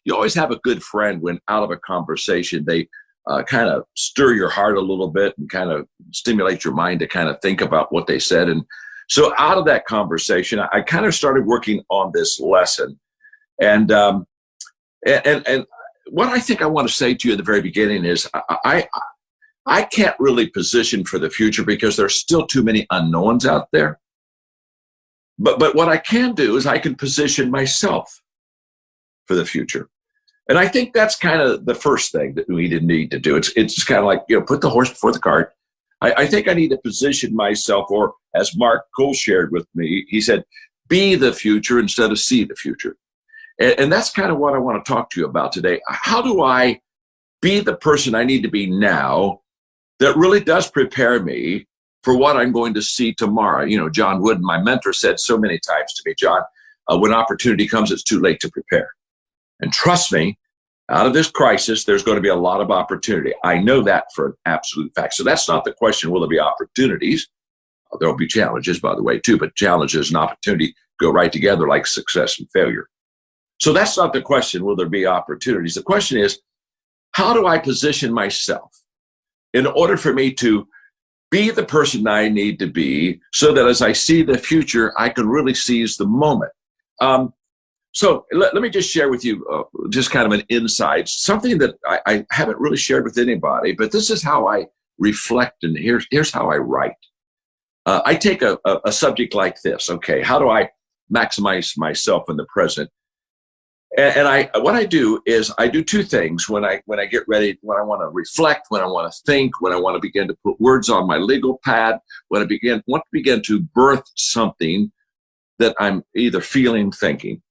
you always have a good friend when out of a conversation, they kind of stir your heart a little bit and kind of stimulate your mind to kind of think about what they said. And so out of that conversation, I kind of started working on this lesson. And what I think I want to say to you at the very beginning is I can't really position for the future because there's still too many unknowns out there. But what I can do is I can position myself for the future. And I think that's kind of the first thing that we need to do. It's just kind of like, put the horse before the cart. I think I need to position myself, or as Mark Cole shared with me, he said, be the future instead of see the future. And that's kind of what I want to talk to you about today. How do I be the person I need to be now that really does prepare me for what I'm going to see tomorrow? John Wooden, my mentor, said so many times to me, John, when opportunity comes, it's too late to prepare. And trust me, out of this crisis, there's going to be a lot of opportunity. I know that for an absolute fact. So that's not the question, will there be opportunities? There will be challenges, by the way, too, but challenges and opportunity go right together like success and failure. So that's not the question, will there be opportunities? The question is, how do I position myself in order for me to be the person I need to be so that as I see the future, I can really seize the moment? So let me just share with you just kind of an insight, something that I haven't really shared with anybody, but this is how I reflect, and here's how I write. I take a subject like this. Okay, how do I maximize myself in the present? And what I do is I do two things when I get ready, when I want to reflect, when I want to think, when I want to begin to put words on my legal pad, when I want to begin to birth something that I'm either feeling, thinking.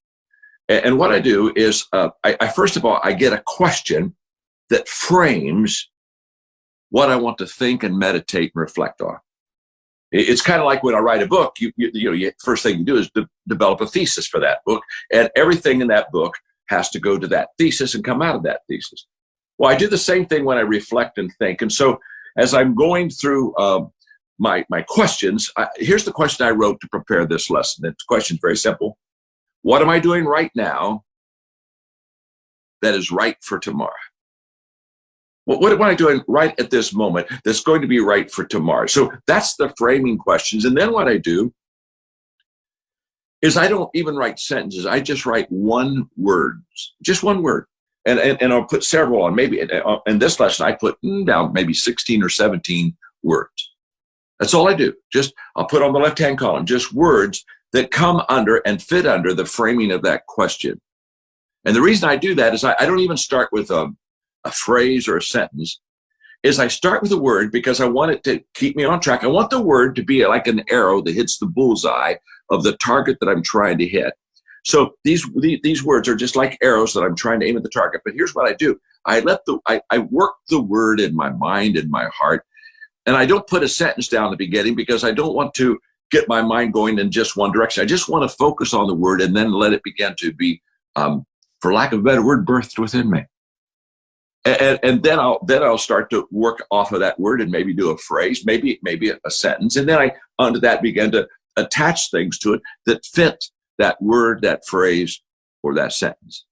And what I do is I first of all, I get a question that frames what I want to think and meditate and reflect on. It's kind of like when I write a book, first thing you do is develop a thesis for that book, and everything in that book has to go to that thesis and come out of that thesis. Well, I do the same thing when I reflect and think. And so as I'm going through my questions, here's the question I wrote to prepare this lesson. The question's very simple. What am I doing right now that is right for tomorrow? What am I doing right at this moment that's going to be right for tomorrow? So that's the framing questions. And then what I do is I don't even write sentences. I just write one word, just one word. And I'll put several on. Maybe in this lesson, I put down maybe 16 or 17 words. That's all I do. I'll put on the left-hand column, just words that come under and fit under the framing of that question. And the reason I do that is I don't even start with a phrase or a sentence, is I start with a word because I want it to keep me on track. I want the word to be like an arrow that hits the bullseye of the target that I'm trying to hit. So these words are just like arrows that I'm trying to aim at the target. But here's what I do. I work the word in my mind and my heart, and I don't put a sentence down at the beginning because I don't want to get my mind going in just one direction. I just want to focus on the word and then let it begin to be, for lack of a better word, birthed within me. And then I'll start to work off of that word and maybe do a phrase, maybe a sentence. And then I, onto that, begin to attach things to it that fit that word, that phrase, or that sentence.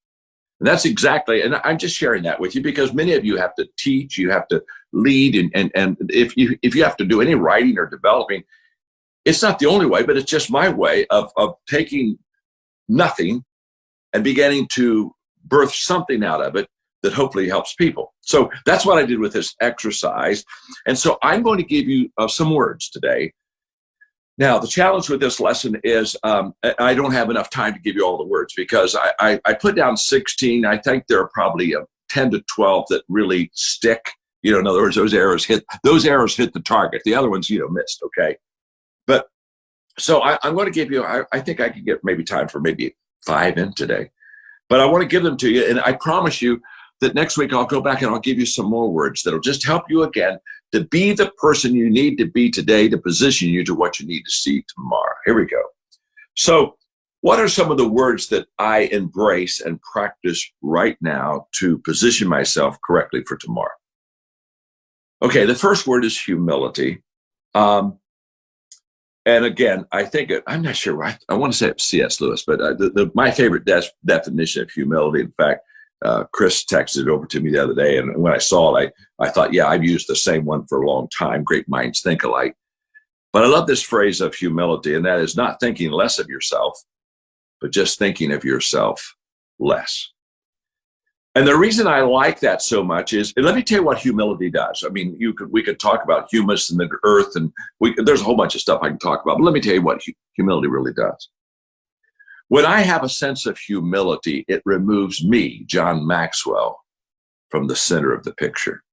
And that's exactly, and I'm just sharing that with you because many of you have to teach, you have to lead, and if you have to do any writing or developing, it's not the only way, but it's just my way of taking nothing and beginning to birth something out of it that hopefully helps people. So that's what I did with this exercise. And so I'm going to give you some words today. Now, the challenge with this lesson is I don't have enough time to give you all the words because I put down 16. I think there are probably 10 to 12 that really stick. In other words, those arrows hit the target. The other ones, missed, okay? But so I'm going to give you, I think I could get maybe time for maybe 5 in today. But I want to give them to you, and I promise you that next week I'll go back and I'll give you some more words that'll just help you again to be the person you need to be today to position you to what you need to see tomorrow. Here we go. So what are some of the words that I embrace and practice right now to position myself correctly for tomorrow? Okay, the first word is humility. And again, I'm not sure, I want to say it's C.S. Lewis, but my favorite definition of humility, in fact, Chris texted it over to me the other day, and when I saw it, I thought, yeah, I've used the same one for a long time. Great minds think alike. But I love this phrase of humility, and that is not thinking less of yourself, but just thinking of yourself less. And the reason I like that so much is, and let me tell you what humility does. I mean, we could talk about humus and the earth, and there's a whole bunch of stuff I can talk about, but let me tell you what humility really does. When I have a sense of humility, it removes me, John Maxwell, from the center of the picture.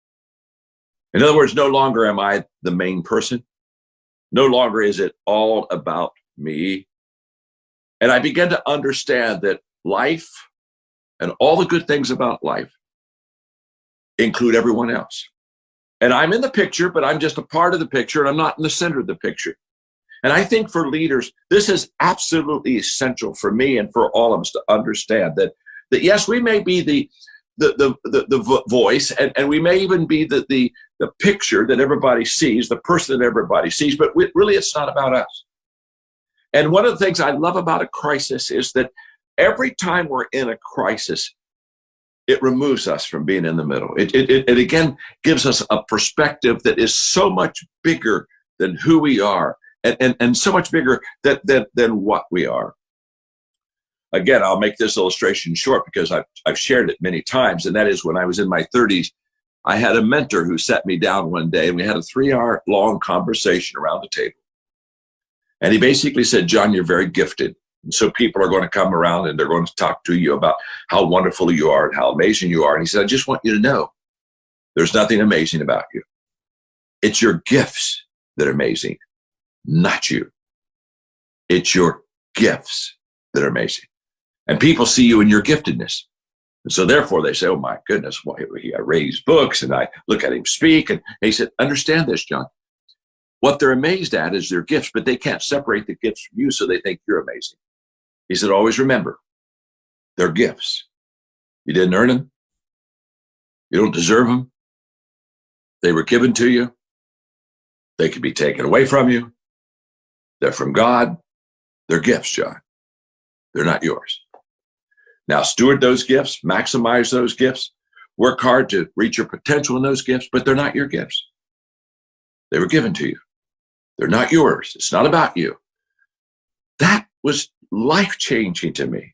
In other words, no longer am I the main person. No longer is it all about me. And I begin to understand that life and all the good things about life include everyone else. And I'm in the picture, but I'm just a part of the picture, and I'm not in the center of the picture. And I think for leaders, this is absolutely essential for me and for all of us to understand that yes, we may be the voice, and we may even be the picture that everybody sees, the person that everybody sees, but really it's not about us. And one of the things I love about a crisis is that every time we're in a crisis, it removes us from being in the middle. It again gives us a perspective that is so much bigger than who we are, and so much bigger than what we are. Again, I'll make this illustration short because I've shared it many times, and that is when I was in my 30s, I had a mentor who sat me down one day, and we had a 3-hour long conversation around the table. And he basically said, John, you're very gifted. And so people are going to come around and they're going to talk to you about how wonderful you are and how amazing you are. And he said, I just want you to know there's nothing amazing about you. It's your gifts that are amazing, not you. It's your gifts that are amazing. And people see you in your giftedness. And so therefore they say, oh my goodness, well, I read his books and I look at him speak. And he said, understand this, John. What they're amazed at is their gifts, but they can't separate the gifts from you, so they think you're amazing. He said, always remember, they're gifts. You didn't earn them. You don't deserve them. They were given to you. They could be taken away from you. They're from God. They're gifts, John. They're not yours. Now, steward those gifts, maximize those gifts, work hard to reach your potential in those gifts, but they're not your gifts. They were given to you. They're not yours. It's not about you. That was life-changing to me.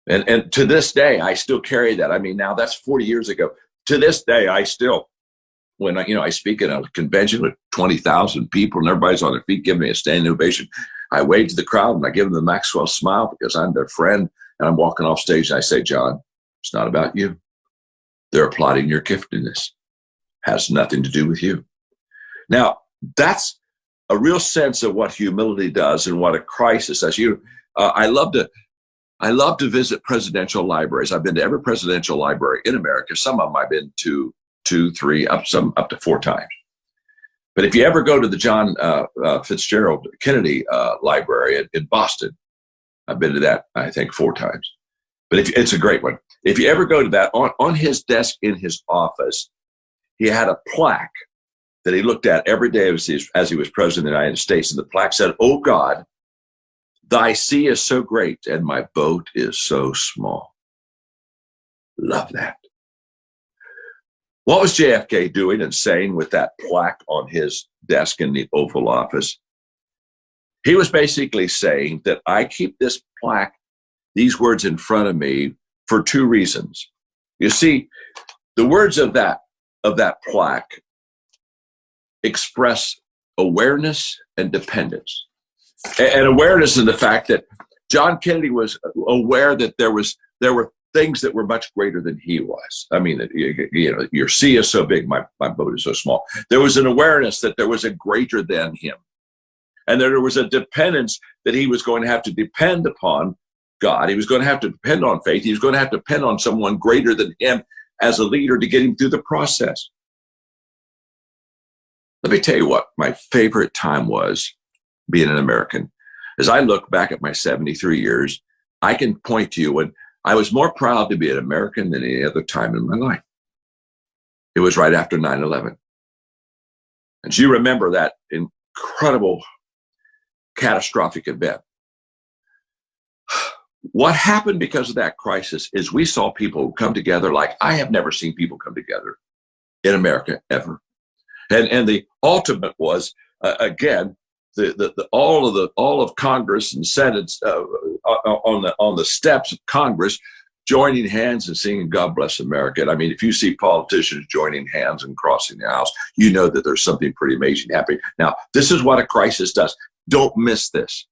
And to this day, I still carry that. I mean, now that's 40 years ago. To this day, I still, when I speak at a convention with 20,000 people and everybody's on their feet giving me a standing ovation, I wave to the crowd and I give them the Maxwell smile because I'm their friend, and I'm walking off stage and I say, John, it's not about you. They're applauding your giftedness. Has nothing to do with you. Now, that's a real sense of what humility does and what a crisis does. I love to visit presidential libraries. I've been to every presidential library in America. Some of them I've been to 2, 3, up to 4 times. But if you ever go to the John Fitzgerald Kennedy Library in Boston, I've been to that, I think, 4 times. But it's a great one. If you ever go to that, on his desk in his office, he had a plaque that he looked at every day as he was president of the United States. And the plaque said, "Oh God, thy sea is so great and my boat is so small." Love that. What was JFK doing and saying with that plaque on his desk in the Oval Office? He was basically saying that I keep this plaque, these words in front of me for 2 reasons. You see, the words of that plaque express awareness and dependence. And awareness in the fact that John Kennedy was aware that there were things that were much greater than he was. I mean, your sea is so big, my boat is so small. There was an awareness that there was a greater than him. And there was a dependence that he was going to have to depend upon God. He was going to have to depend on faith. He was going to have to depend on someone greater than him as a leader to get him through the process. Let me tell you what my favorite time was being an American. As I look back at my 73 years, I can point to you when I was more proud to be an American than any other time in my life. It was right after 9/11. And you remember that incredible, catastrophic event. What happened because of that crisis is we saw people come together like I have never seen people come together in America ever. And the ultimate was, again, all of Congress and Senate on the steps of Congress joining hands and singing God Bless America. And I mean, if you see politicians joining hands and crossing the aisles, you know that there's something pretty amazing happening. Now, this is what a crisis does. Don't miss this.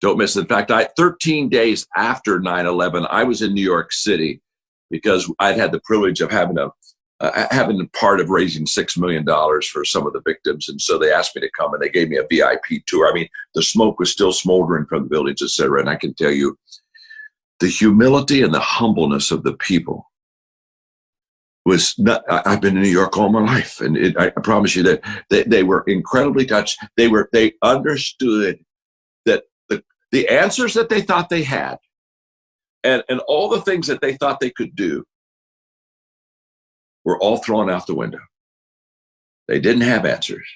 Don't miss it. In fact, 13 days after 9/11, I was in New York City because I'd had the privilege of having part of raising $6 million for some of the victims. And so they asked me to come and they gave me a VIP tour. I mean, the smoke was still smoldering from the buildings, et cetera. And I can tell you, the humility and the humbleness of the people was not, I've been in New York all my life. And I promise you that they were incredibly touched. They understood that the answers that they thought they had and all the things that they thought they could do were all thrown out the window. They didn't have answers.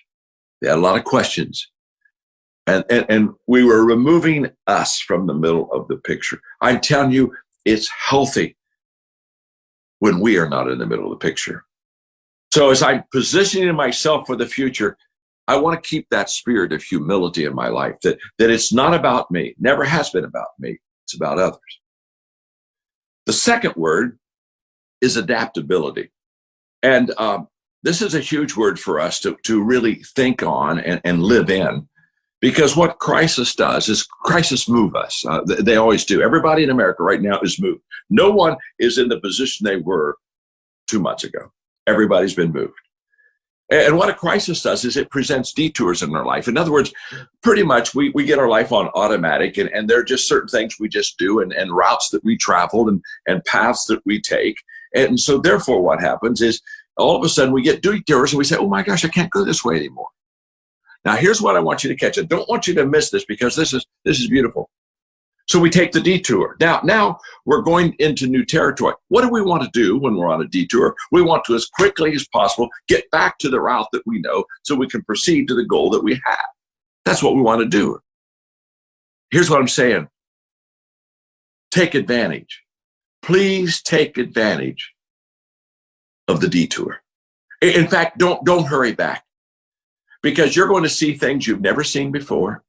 They had a lot of questions. And we were removing us from the middle of the picture. I'm telling you, it's healthy when we are not in the middle of the picture. So as I'm positioning myself for the future, I want to keep that spirit of humility in my life, that it's not about me, never has been about me, it's about others. The second word is adaptability. And this is a huge word for us to really think on and live in. Because what crisis does is crisis move us. They always do. Everybody in America right now is moved. No one is in the position they were 2 months ago. Everybody's been moved. And what a crisis does is it presents detours in our life. In other words, pretty much we get our life on automatic, and there are just certain things we just do and routes that we travel and paths that we take. And so therefore what happens is all of a sudden we get detours and we say, oh my gosh, I can't go this way anymore. Now, here's what I want you to catch. I don't want you to miss this because this is beautiful. So we take the detour. Now we're going into new territory. What do we want to do when we're on a detour? We want to, as quickly as possible, get back to the route that we know so we can proceed to the goal that we have. That's what we want to do. Here's what I'm saying. Take advantage. Please take advantage of the detour. In fact, don't hurry back. Because you're going to see things you've never seen before.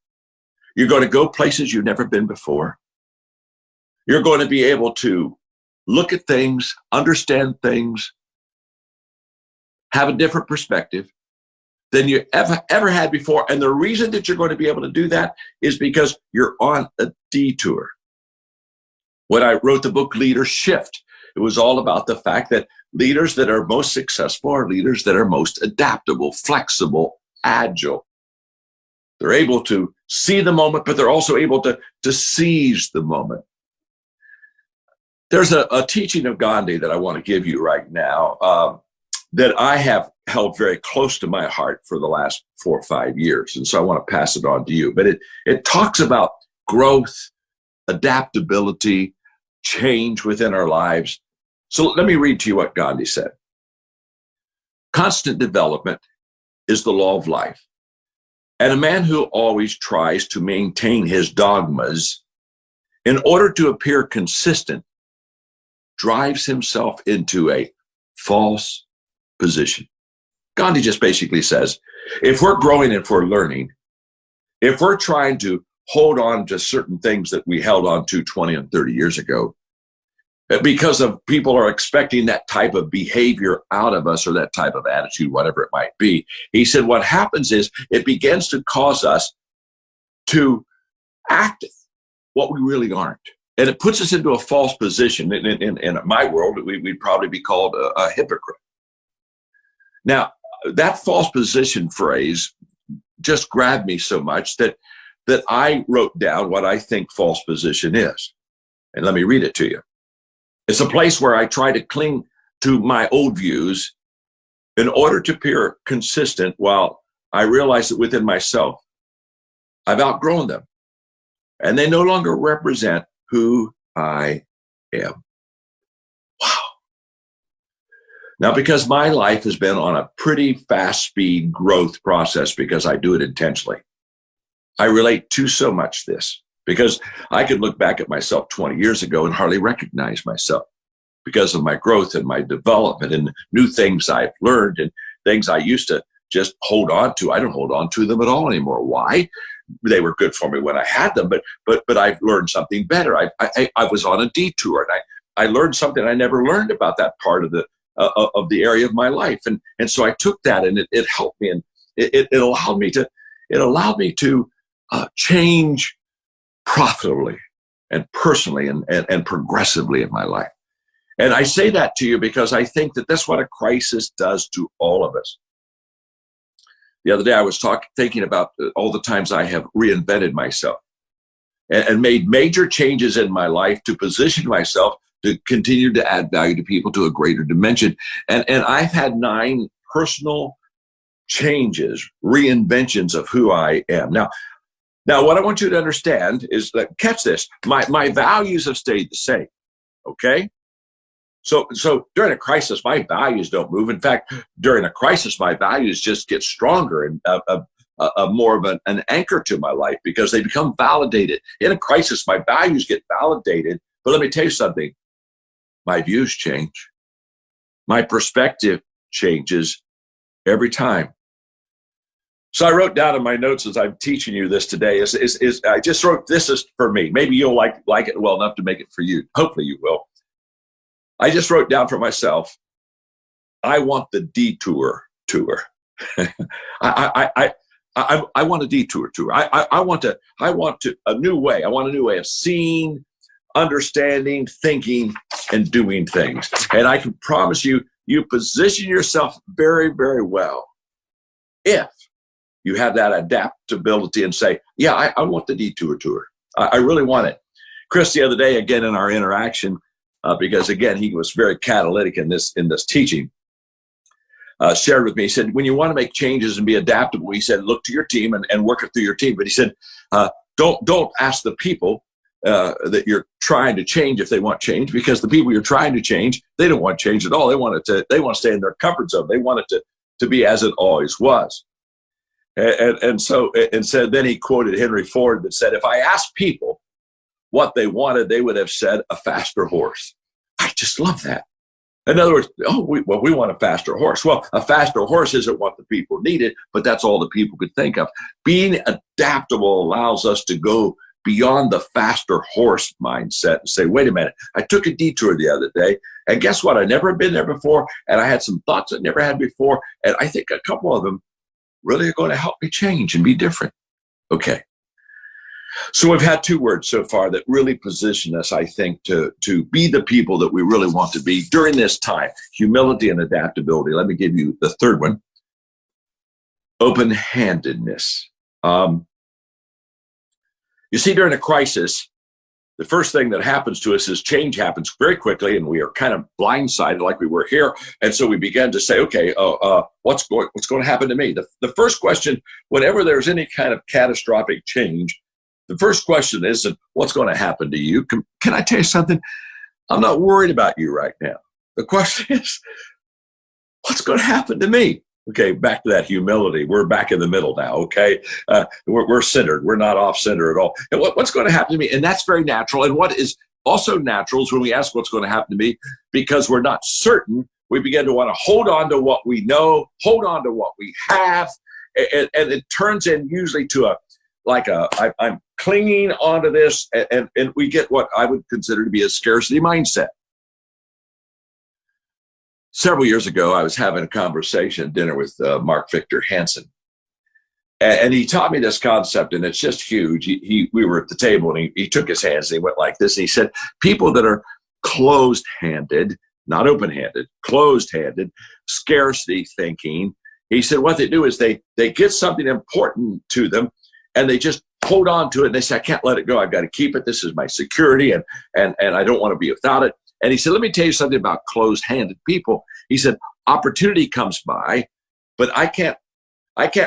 You're going to go places you've never been before. You're going to be able to look at things, understand things, have a different perspective than you ever had before. And the reason that you're going to be able to do that is because you're on a detour. When I wrote the book Leadership, it was all about the fact that leaders that are most successful are leaders that are most adaptable, flexible, agile. They're able to see the moment, but they're also able to seize the moment. There's a teaching of Gandhi that I want to give you right now that I have held very close to my heart for the last 4 or 5 years. And so I want to pass it on to you. But it talks about growth, adaptability, change within our lives. So let me read to you what Gandhi said. Constant development is the law of life. And a man who always tries to maintain his dogmas in order to appear consistent drives himself into a false position. Gandhi just basically says, if we're growing, if we're learning, if we're trying to hold on to certain things that we held on to 20 and 30 years ago, because of people are expecting that type of behavior out of us or that type of attitude, whatever it might be. He said what happens is it begins to cause us to act what we really aren't. And it puts us into a false position. In my world, we'd probably be called a hypocrite. Now, that false position phrase just grabbed me so much that I wrote down what I think false position is. And let me read it to you. It's a place where I try to cling to my old views in order to appear consistent while I realize that within myself, I've outgrown them and they no longer represent who I am. Wow. Now, because my life has been on a pretty fast speed growth process because I do it intentionally, I relate to so much this. because I could look back at myself 20 years ago and hardly recognize myself because of my growth and my development and new things I've learned and things I used to just hold on to. I don't hold on to them at all anymore. Why? They were good for me when I had them, but I've learned something better. I was on a detour, and I learned something I never learned about that part of the area of my life, and so I took that, and it helped me, and it allowed me to change profitably and personally and progressively in my life. And I say that to you because I think that that's what a crisis does to all of us. The other day I was thinking about all the times I have reinvented myself and made major changes in my life to position myself to continue to add value to people to a greater dimension. And I've had 9 personal changes, reinventions of who I am. Now, what I want you to understand is that, catch this, my values have stayed the same, okay? So during a crisis, my values don't move. In fact, during a crisis, my values just get stronger and more of an anchor to my life because they become validated. In a crisis, my values get validated. But let me tell you something. My views change. My perspective changes every time. So I wrote down in my notes as I'm teaching you this today is I just wrote, this is for me. Maybe you'll like it well enough to make it for you. Hopefully you will. I just wrote down for myself, I want the detour tour. I want a detour tour. I want a new way. I want a new way of seeing, understanding, thinking, and doing things. And I can promise you, you position yourself very, very well if you have that adaptability and say, yeah, I want the detour tour. I really want it. Chris, the other day, again, in our interaction, because again, he was very catalytic in this teaching, shared with me, he said, when you want to make changes and be adaptable, he said, look to your team and work it through your team. But he said, don't ask the people that you're trying to change if they want change, because the people you're trying to change, they don't want change at all. They want to stay in their comfort zone. They want it to be as it always was. And so then he quoted Henry Ford that said, if I asked people what they wanted, they would have said a faster horse. I just love that. In other words, we want a faster horse. Well, a faster horse isn't what the people needed, but that's all the people could think of. Being adaptable allows us to go beyond the faster horse mindset and say, wait a minute, I took a detour the other day, and guess what? I'd never been there before, and I had some thoughts I never had before, and I think a couple of them really are going to help me change and be different. Okay. So we've had 2 words so far that really position us, I think, to be the people that we really want to be during this time: humility and adaptability. Let me give you the 3rd one: open-handedness. You see, during a crisis, the first thing that happens to us is change happens very quickly, and we are kind of blindsided like we were here. And so we began to say, okay, what's going to happen to me? The first question, whenever there's any kind of catastrophic change, the first question isn't what's going to happen to you. Can I tell you something? I'm not worried about you right now. The question is, what's going to happen to me? Okay, back to that humility. We're back in the middle now, okay? We're centered. We're not off-center at all. And what's going to happen to me? And that's very natural. And what is also natural is when we ask what's going to happen to me, because we're not certain, we begin to want to hold on to what we know, hold on to what we have, and it turns in usually to I'm clinging onto this, and we get what I would consider to be a scarcity mindset. Several years ago, I was having a conversation, dinner with Mark Victor Hansen, and he taught me this concept, and it's just huge. We were at the table, and he took his hands, and he went like this, and he said, people that are closed-handed, not open-handed, closed-handed, scarcity thinking, he said what they do is they get something important to them, and they just hold on to it, and they say, I can't let it go. I've got to keep it. This is my security, and I don't want to be without it. And he said, let me tell you something about closed-handed people. He said, opportunity comes by, but I can't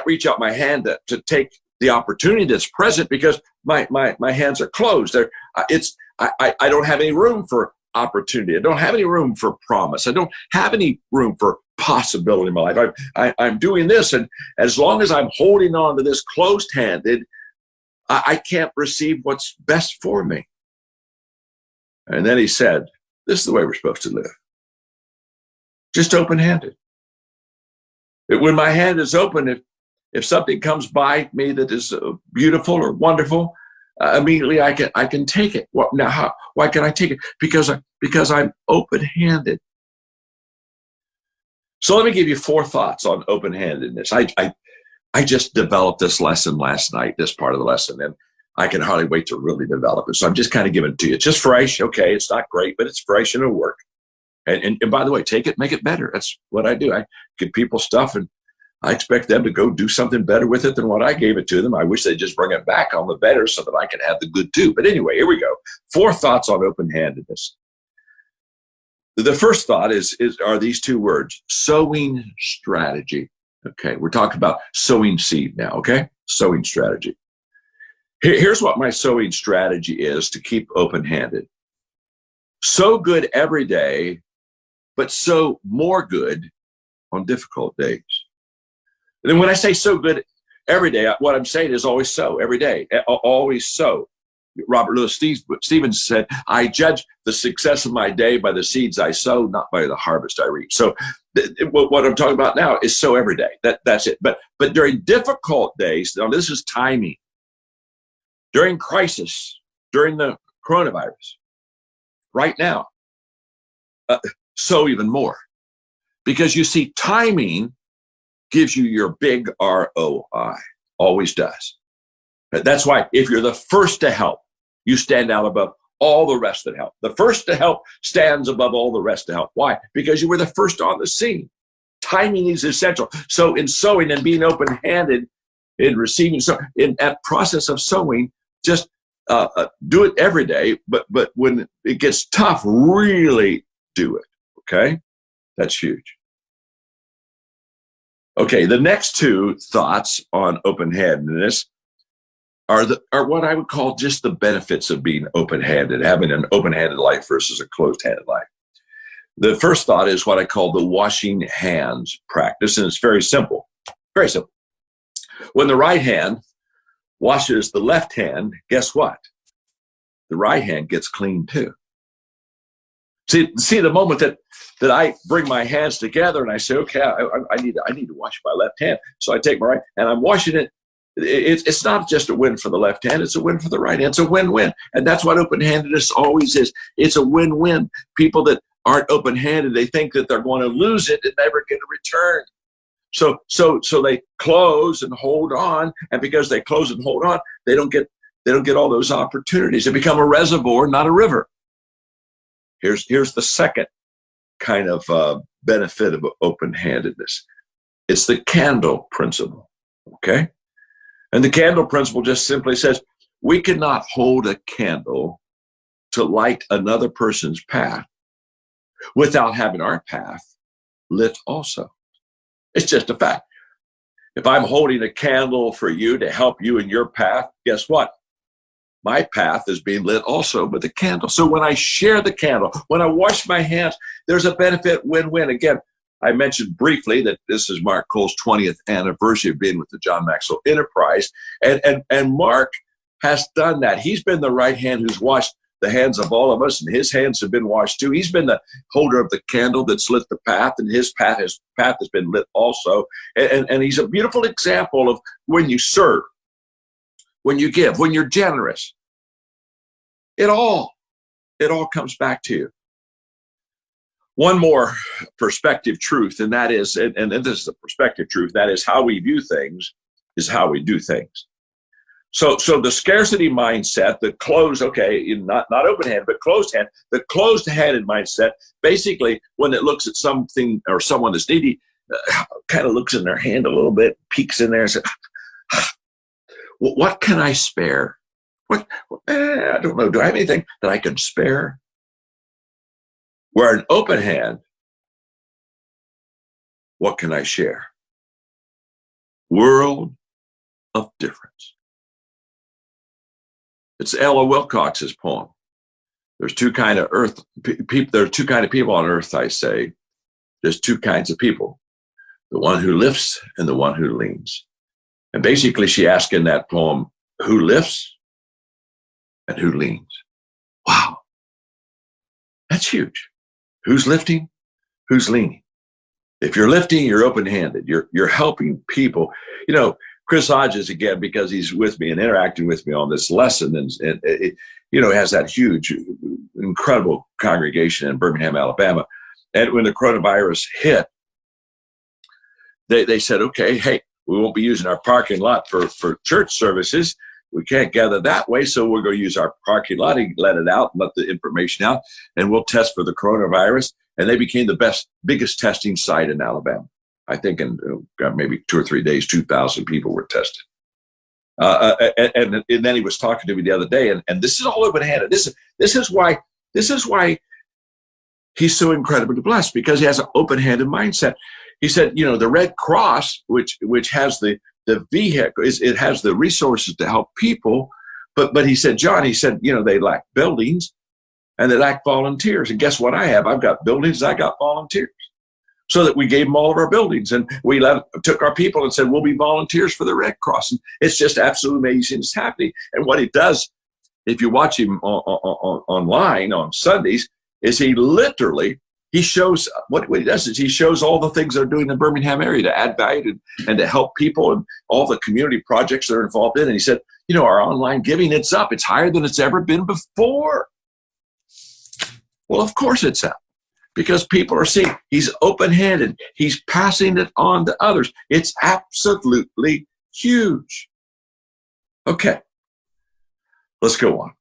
reach out my hand to take the opportunity that's present because my hands are closed. I don't have any room for opportunity. I don't have any room for promise. I don't have any room for possibility in my life. I'm doing this, and as long as I'm holding on to this closed-handed, I can't receive what's best for me. And then he said, this is the way we're supposed to live. Just open-handed. When my hand is open, if something comes by me that is beautiful or wonderful, immediately I can take it. Now, why can I take it? Because I'm open-handed. So let me give you 4 thoughts on open-handedness. I just developed this lesson last night, this part of the lesson, and I can hardly wait to really develop it. So I'm just kind of giving it to you. It's just fresh. Okay, it's not great, but it's fresh and it'll work. And by the way, take it, make it better. That's what I do. I give people stuff and I expect them to go do something better with it than what I gave it to them. I wish they'd just bring it back on the better so that I can have the good too. But anyway, here we go. 4 thoughts on open-handedness. The first thought are these 2 words, sowing strategy. Okay, we're talking about sowing seed now, okay? Sowing strategy. Here's what my sowing strategy is to keep open-handed. Sow good every day, but sow more good on difficult days. And then when I say sow good every day, what I'm saying is always sow every day, always sow. Robert Louis Stevens said, I judge the success of my day by the seeds I sow, not by the harvest I reap. So what I'm talking about now is sow every day. That's it. But during difficult days, now this is timing. During crisis, during the coronavirus, right now, sow even more. Because you see, timing gives you your big ROI. Always does. That's why if you're the first to help, you stand out above all the rest that help. The first to help stands above all the rest to help. Why? Because you were the first on the scene. Timing is essential. So in sowing and being open-handed in receiving, so in that process of sowing, just do it every day. But when it gets tough, really do it. Okay, that's huge. Okay, the next 2 thoughts on open-handedness are what I would call just the benefits of being open-handed, having an open-handed life versus a closed-handed life. The first thought is what I call the washing hands practice, and it's very simple. Very simple. When the right hand washes the left hand, guess what? The right hand gets clean too. See the moment that I bring my hands together and I say, okay, I need to wash my left hand. So I take my right and I'm washing it. It's not just a win for the left hand, it's a win for the right hand. It's a win-win. And that's what open-handedness always is. It's a win-win. People that aren't open-handed, they think that they're going to lose it and never get a return. So they close and hold on, and because they close and hold on, they don't get all those opportunities. They become a reservoir, not a river. Here's the second kind of benefit of open-handedness. It's the candle principle, okay? And the candle principle just simply says, we cannot hold a candle to light another person's path without having our path lit also. It's just a fact. If I'm holding a candle for you to help you in your path, guess what? My path is being lit also with the candle. So when I share the candle, when I wash my hands, there's a benefit win-win. Again, I mentioned briefly that this is Mark Cole's 20th anniversary of being with the John Maxwell Enterprise. And Mark has done that. He's been the right hand who's washed the hands of all of us, and his hands have been washed too. He's been the holder of the candle that's lit the path, and his path has been lit also. And he's a beautiful example of when you serve, when you give, when you're generous. It all comes back to you. One more perspective truth, and that is, and this is a perspective truth, that is how we view things is how we do things. So the scarcity mindset, the closed, okay, not open-handed, but closed-hand, the closed-handed mindset, basically when it looks at something or someone that's needy, kind of looks in their hand a little bit, peeks in there and says, what can I spare? I don't know. Do I have anything that I can spare? Where an open hand, what can I share? World of difference. It's Ella Wilcox's poem. There's two kind of people. There are two kind of people on earth, I say. There's two kinds of people. The one who lifts and the one who leans. And basically she asked in that poem, who lifts and who leans. Wow, that's huge. Who's lifting? Who's leaning? If you're lifting, you're open-handed. You're helping people. You know, Chris Hodges, again, because he's with me and interacting with me on this lesson, and it, you know, has that huge, incredible congregation in Birmingham, Alabama. And when the coronavirus hit, they said, okay, hey, we won't be using our parking lot for church services. We can't gather that way, so we're going to use our parking lot and let it out, let the information out, and we'll test for the coronavirus. And they became the biggest testing site in Alabama. I think in maybe 2 or 3 days, 2,000 people were tested. And then he was talking to me the other day, and this is all open-handed. This is why he's so incredibly blessed, because he has an open-handed mindset. He said, you know, the Red Cross, which has the vehicle, it has the resources to help people, but he said, John, he said, you know, they lack buildings and they lack volunteers. And guess what I have? I've got buildings, I got volunteers. So that we gave them all of our buildings, and we took our people and said, we'll be volunteers for the Red Cross. And it's just absolutely amazing it's happening. And what he does, if you watch him online on Sundays, is he shows, what he does is he shows all the things they're doing in the Birmingham area to add value and to help people, and all the community projects they're involved in. And he said, you know, our online giving, it's up. It's higher than it's ever been before. Well, of course it's up, because people are seeing he's open-handed. He's passing it on to others. It's absolutely huge. Okay, let's go on.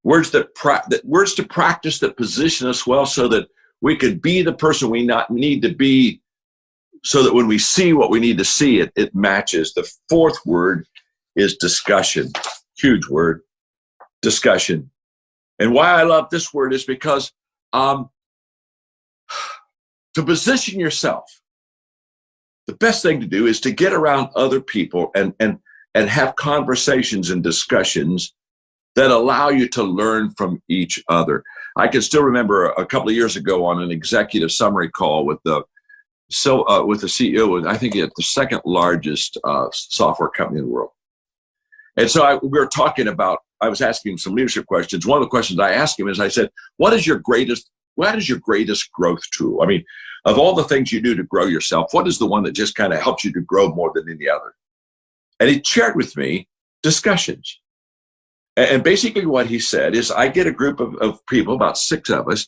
Words to practice that position us well, so that we could be the person we need to be, so that when we see what we need to see, it matches. The fourth word is discussion. Huge word, discussion. And why I love this word is because to position yourself, the best thing to do is to get around other people and have conversations and discussions that allow you to learn from each other. I can still remember a couple of years ago on an executive summary call with the CEO, I think at the second largest software company in the world. And so we were talking about, I was asking him some leadership questions. One of the questions I asked him is, I said, what is your greatest growth tool? I mean, of all the things you do to grow yourself, what is the one that just kind of helps you to grow more than any other? And he shared with me discussions. And basically what he said is, I get a group of people, about 6 of us,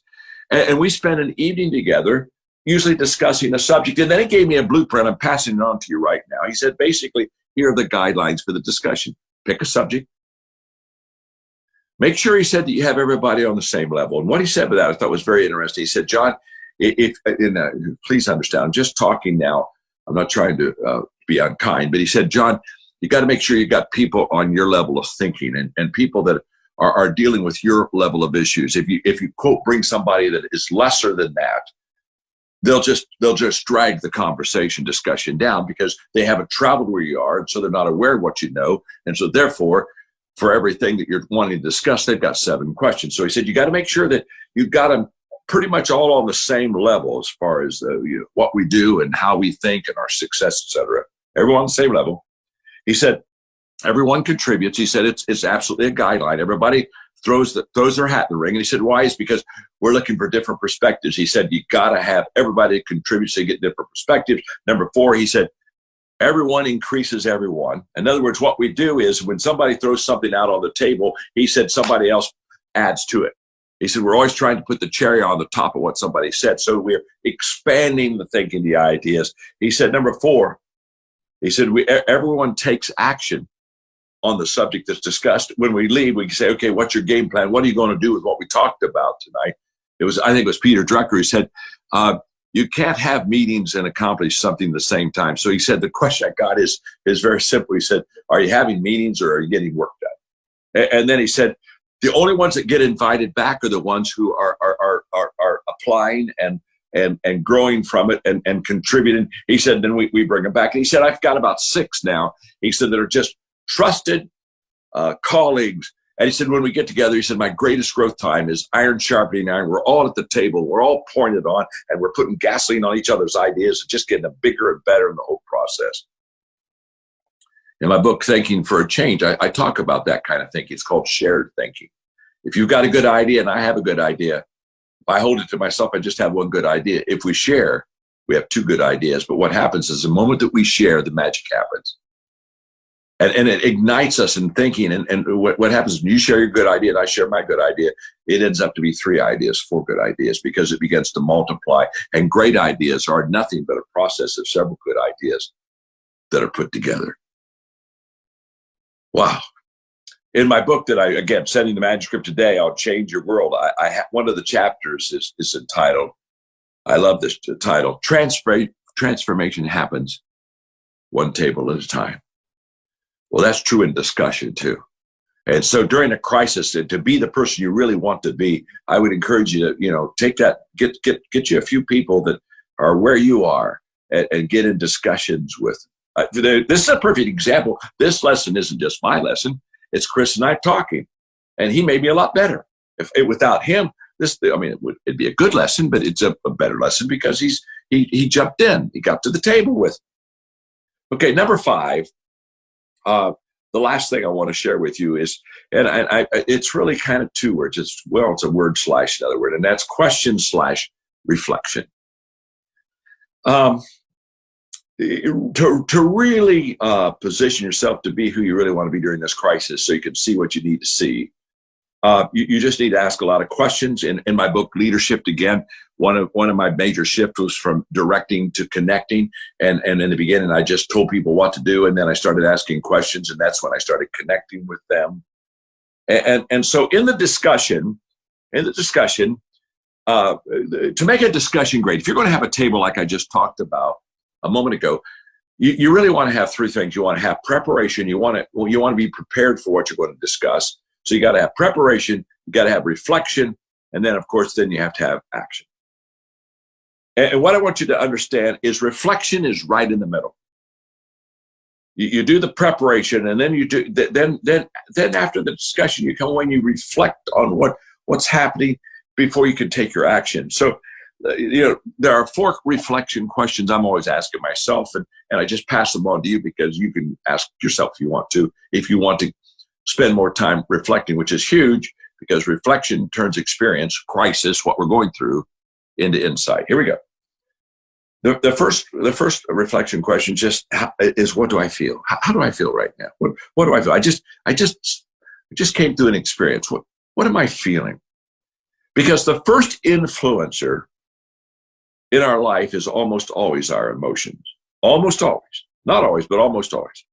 and we spend an evening together, usually discussing a subject. And then he gave me a blueprint. I'm passing it on to you right now. He said, basically, here are the guidelines for the discussion. Pick a subject. Make sure, he said, that you have everybody on the same level. And what he said with that I thought was very interesting. He said, John, please understand, I'm just talking now. I'm not trying to be unkind, but he said, John, you got to make sure you got people on your level of thinking, and people that are dealing with your level of issues. If you quote, bring somebody that is lesser than that, they'll just drag the discussion down, because they haven't traveled where you are, and so they're not aware of what you know. And so therefore, for everything that you're wanting to discuss, they've got 7 questions. So he said, you got to make sure that you've got them pretty much all on the same level as far as what we do and how we think and our success, et cetera. Everyone on the same level. He said, everyone contributes. He said, it's absolutely a guideline. Everybody throws their hat in the ring. And he said, why? Is because we're looking for different perspectives. He said, you got to have everybody contribute so you get different perspectives. Number 4, he said, everyone increases everyone. In other words, what we do is, when somebody throws something out on the table, he said, somebody else adds to it. He said, we're always trying to put the cherry on the top of what somebody said. So we're expanding the thinking, the ideas. He said, number 4, he said, everyone takes action on the subject that's discussed. When we leave, we can say, okay, what's your game plan? What are you going to do with what we talked about tonight? I think it was Peter Drucker who said, you can't have meetings and accomplish something at the same time. So he said, the question I got is very simple. He said, are you having meetings or are you getting work done? And then he said, the only ones that get invited back are the ones who are applying and growing from it and contributing. He said, then we bring them back. And he said, I've got about 6 now. He said, that are just trusted colleagues. And he said, when we get together, he said, my greatest growth time is iron sharpening iron. We're all at the table. We're all pointed on, and we're putting gasoline on each other's ideas and just getting them bigger and better in the whole process. In my book, Thinking for a Change, I talk about that kind of thinking. It's called shared thinking. If you've got a good idea and I have a good idea, if I hold it to myself, I just have one good idea. If we share, we have two good ideas. But what happens is the moment that we share, the magic happens. And it ignites us in thinking. And what happens when you share your good idea and I share my good idea, it ends up to be 3 ideas, 4 good ideas, because it begins to multiply. And great ideas are nothing but a process of several good ideas that are put together. Wow. In my book that again, Setting the Manuscript Today, I'll Change Your World. One of the chapters is entitled, I love this title, Transformation Happens One Table at a Time. Well, that's true in discussion too. And so during a crisis, to be the person you really want to be, I would encourage you to, take that, get you a few people that are where you are and get in discussions with. This is a perfect example. This lesson isn't just my lesson. It's Chris and I talking, and he made me a lot better. Without him, it'd be a good lesson, but it's a better lesson because he jumped in. He got to the table with. Okay, number 5. The last thing I want to share with you is, and it's really kind of 2 words. It's a word / another word, and that's question / reflection. To really position yourself to be who you really want to be during this crisis, so you can see what you need to see. You just need to ask a lot of questions. In my book, Leadership, again, one of my major shifts was from directing to connecting. And in the beginning, I just told people what to do, and then I started asking questions, and that's when I started connecting with them. And so in the discussion, to make a discussion great, if you're going to have a table like I just talked about a moment ago, you really want to have 3 things. You want to have preparation. You want to be prepared for what you're going to discuss. So you got to have preparation, you got to have reflection, and then, of course, then you have to have action. And what I want you to understand is reflection is right in the middle. You do the preparation, and then you do then after the discussion, you come away and you reflect on what's happening before you can take your action. So there are 4 reflection questions I'm always asking myself, and I just pass them on to you because you can ask yourself if you want to spend more time reflecting, which is huge because reflection turns experience, crisis, what we're going through, into insight. Here we go. The first reflection question is, what do I feel? How do I feel right now? What do I feel? I just came through an experience. What am I feeling? Because the first influencer in our life is almost always our emotions. Almost always. Not always, but almost always.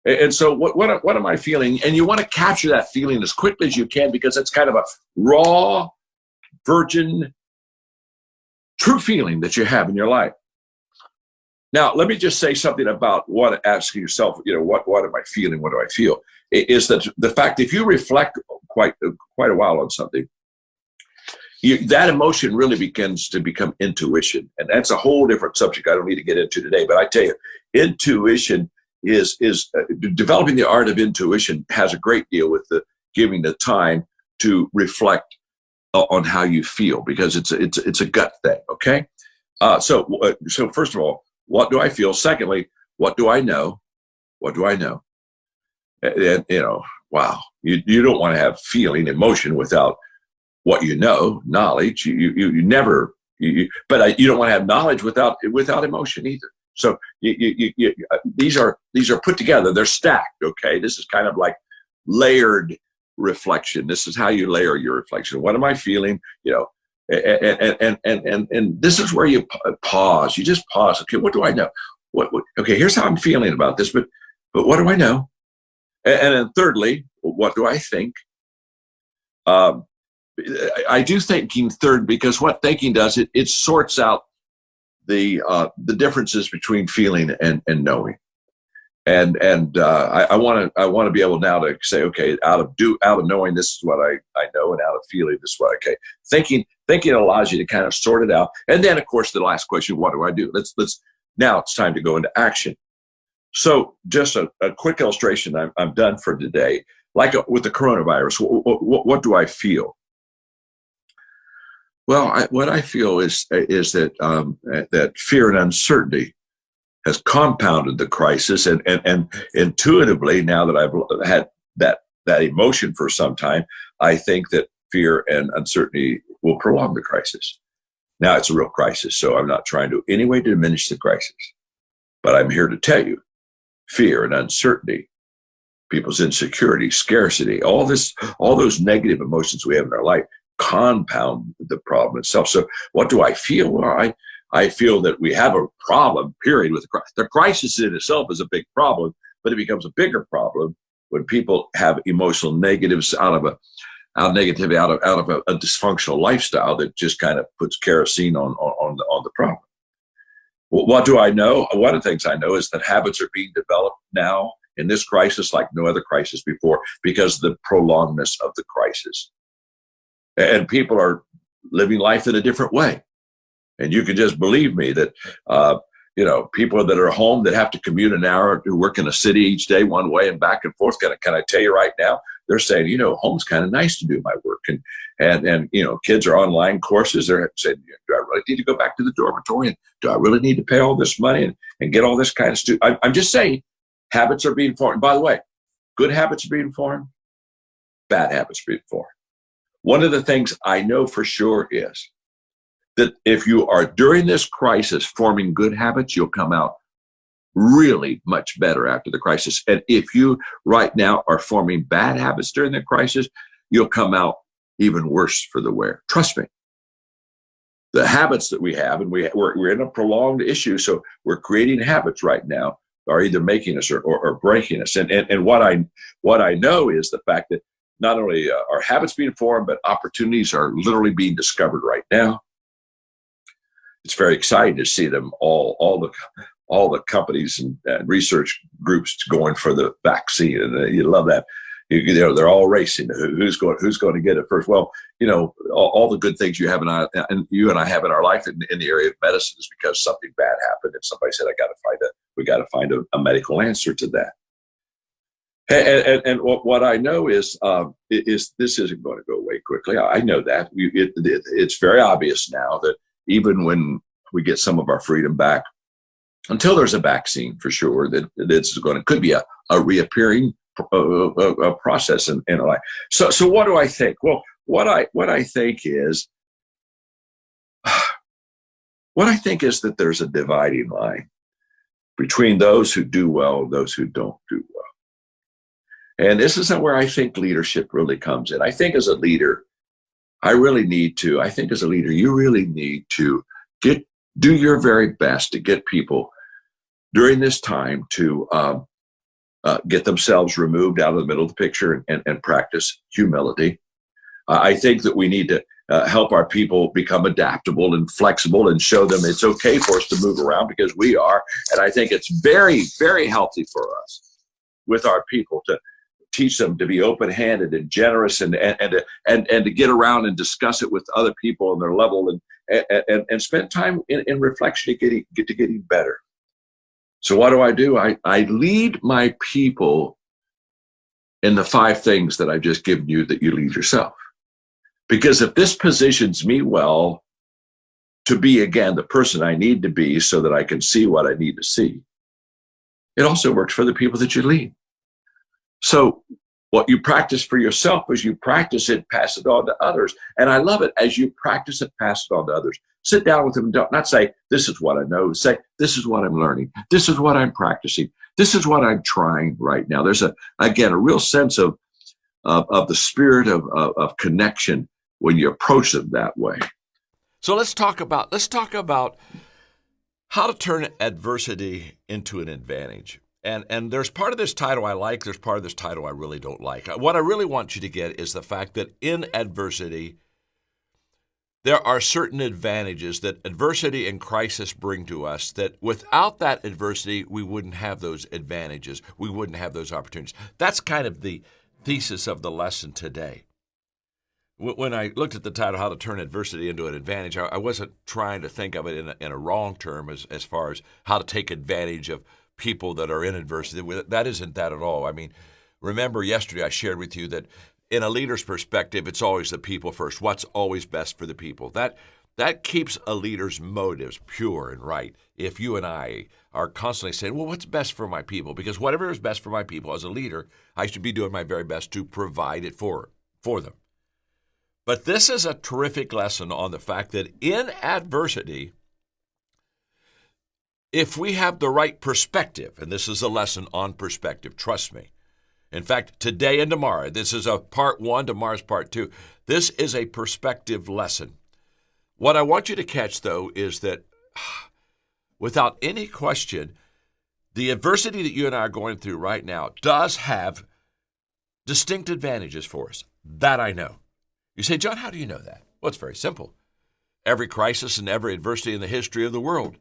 And so what am I feeling? And you want to capture that feeling as quickly as you can, because it's kind of a raw, virgin, true feeling that you have in your life. Now, let me just say something about asking yourself, what am I feeling? What do I feel? Is that the fact, if you reflect quite a while on something, that emotion really begins to become intuition. And that's a whole different subject I don't need to get into today. But I tell you, intuition is developing the art of intuition has a great deal with giving the time to reflect on how you feel, because it's a gut thing. Okay. So first of all, what do I feel? Secondly, what do I know? What do I know? And wow, you don't want to have feeling, emotion without what you know, knowledge. You never. But you don't want to have knowledge without emotion either. So these are put together. They're stacked. Okay, this is kind of like layered reflection. This is how you layer your reflection. What am I feeling? And this is where you pause. You just pause. Okay, what do I know? Okay, here's how I'm feeling about this. But what do I know? And then thirdly, what do I think? I do thinking third, because what thinking does, it sorts out the differences between feeling and knowing. And I want to be able now to say, okay, out of knowing, this is what I know, and out of feeling, this is what thinking allows you to kind of sort it out. And then, of course, the last question, what do I do? Now it's time to go into action. So just a quick illustration. I'm done for today. Like with the coronavirus, what do I feel? Well, what I feel is that fear and uncertainty has compounded the crisis. And intuitively, now that I've had that emotion for some time, I think that fear and uncertainty will prolong the crisis. Now it's a real crisis, so I'm not trying to in any way diminish the crisis. But I'm here to tell you, fear and uncertainty, people's insecurity, scarcity, all those negative emotions we have in our life compound the problem itself. So what do I feel? Well, I feel that we have a problem, period, with the crisis in itself is a big problem, but it becomes a bigger problem when people have emotional negatives out of a dysfunctional lifestyle that just kind of puts kerosene on the problem. Well, what do I know? One of the things I know is that habits are being developed now in this crisis like no other crisis before because of the prolongedness of the crisis. And people are living life in a different way. And you can just believe me that, people that are home that have to commute an hour to work in a city each day one way and back and forth, can I tell you right now, they're saying, home's kind of nice to do my work. And kids are online courses. They're saying, do I really need to go back to the dormitory? And do I really need to pay all this money and get all this kind of stuff? I'm just saying, habits are being formed. By the way, good habits are being formed. Bad habits are being formed. One of the things I know for sure is that if you are during this crisis forming good habits, you'll come out really much better after the crisis. And if you right now are forming bad habits during the crisis, you'll come out even worse for the wear. Trust me. The habits that we have, and we're in a prolonged issue, so we're creating habits right now, are either making us or breaking us. And what I know is the fact that not only are habits being formed, but opportunities are literally being discovered right now. It's very exciting to see them all the companies and research groups going for the vaccine, and you love that. They're all racing. Who's going to get it first? Well, all the good things you and I have in our life in the area of medicine is because something bad happened, and somebody said, we got to find a medical answer to that. And what I know is this isn't going to go away quickly. I know that. It's very obvious now that even when we get some of our freedom back, until there's a vaccine for sure, that could be a reappearing process in our life. So what do I think? Well, what I think is that there's a dividing line between those who do well and those who don't do well. And this isn't where I think leadership really comes in. I think as a leader, you really need to do your very best to get people during this time to get themselves removed out of the middle of the picture and practice humility. I think that we need to help our people become adaptable and flexible and show them it's okay for us to move around because we are. And I think it's very, very healthy for us with our people to teach them to be open-handed and generous and to get around and discuss it with other people on their level and spend time in reflection to getting better. So what do? I lead my people in the 5 things that I've just given you that you lead yourself. Because if this positions me well to be, again, the person I need to be so that I can see what I need to see, it also works for the people that you lead. So what you practice for yourself is you practice it, pass it on to others. And I love it. As you practice it, pass it on to others. Sit down with them. Not say, this is what I know. Say, this is what I'm learning. This is what I'm practicing. This is what I'm trying right now. There's a real sense of the spirit of connection when you approach them that way. So let's talk about how to turn adversity into an advantage. And there's part of this title I like, there's part of this title I really don't like. What I really want you to get is the fact that in adversity, there are certain advantages that adversity and crisis bring to us that without that adversity, we wouldn't have those advantages. We wouldn't have those opportunities. That's kind of the thesis of the lesson today. When I looked at the title, How to Turn Adversity into an Advantage, I wasn't trying to think of it in a wrong term as far as how to take advantage of people that are in adversity. That isn't that at all. I mean, remember yesterday I shared with you that in a leader's perspective, it's always the people first. What's always best for the people? That That keeps a leader's motives pure and right. If you and I are constantly saying, well, what's best for my people? Because whatever is best for my people as a leader, I should be doing my very best to provide it for them. But this is a terrific lesson on the fact that in adversity, if we have the right perspective, and this is a lesson on perspective, trust me. In fact, today and tomorrow, this is a part 1, tomorrow's part 2. This is a perspective lesson. What I want you to catch, though, is that without any question, the adversity that you and I are going through right now does have distinct advantages for us. That I know. You say, John, how do you know that? Well, it's very simple. Every crisis and every adversity in the history of the world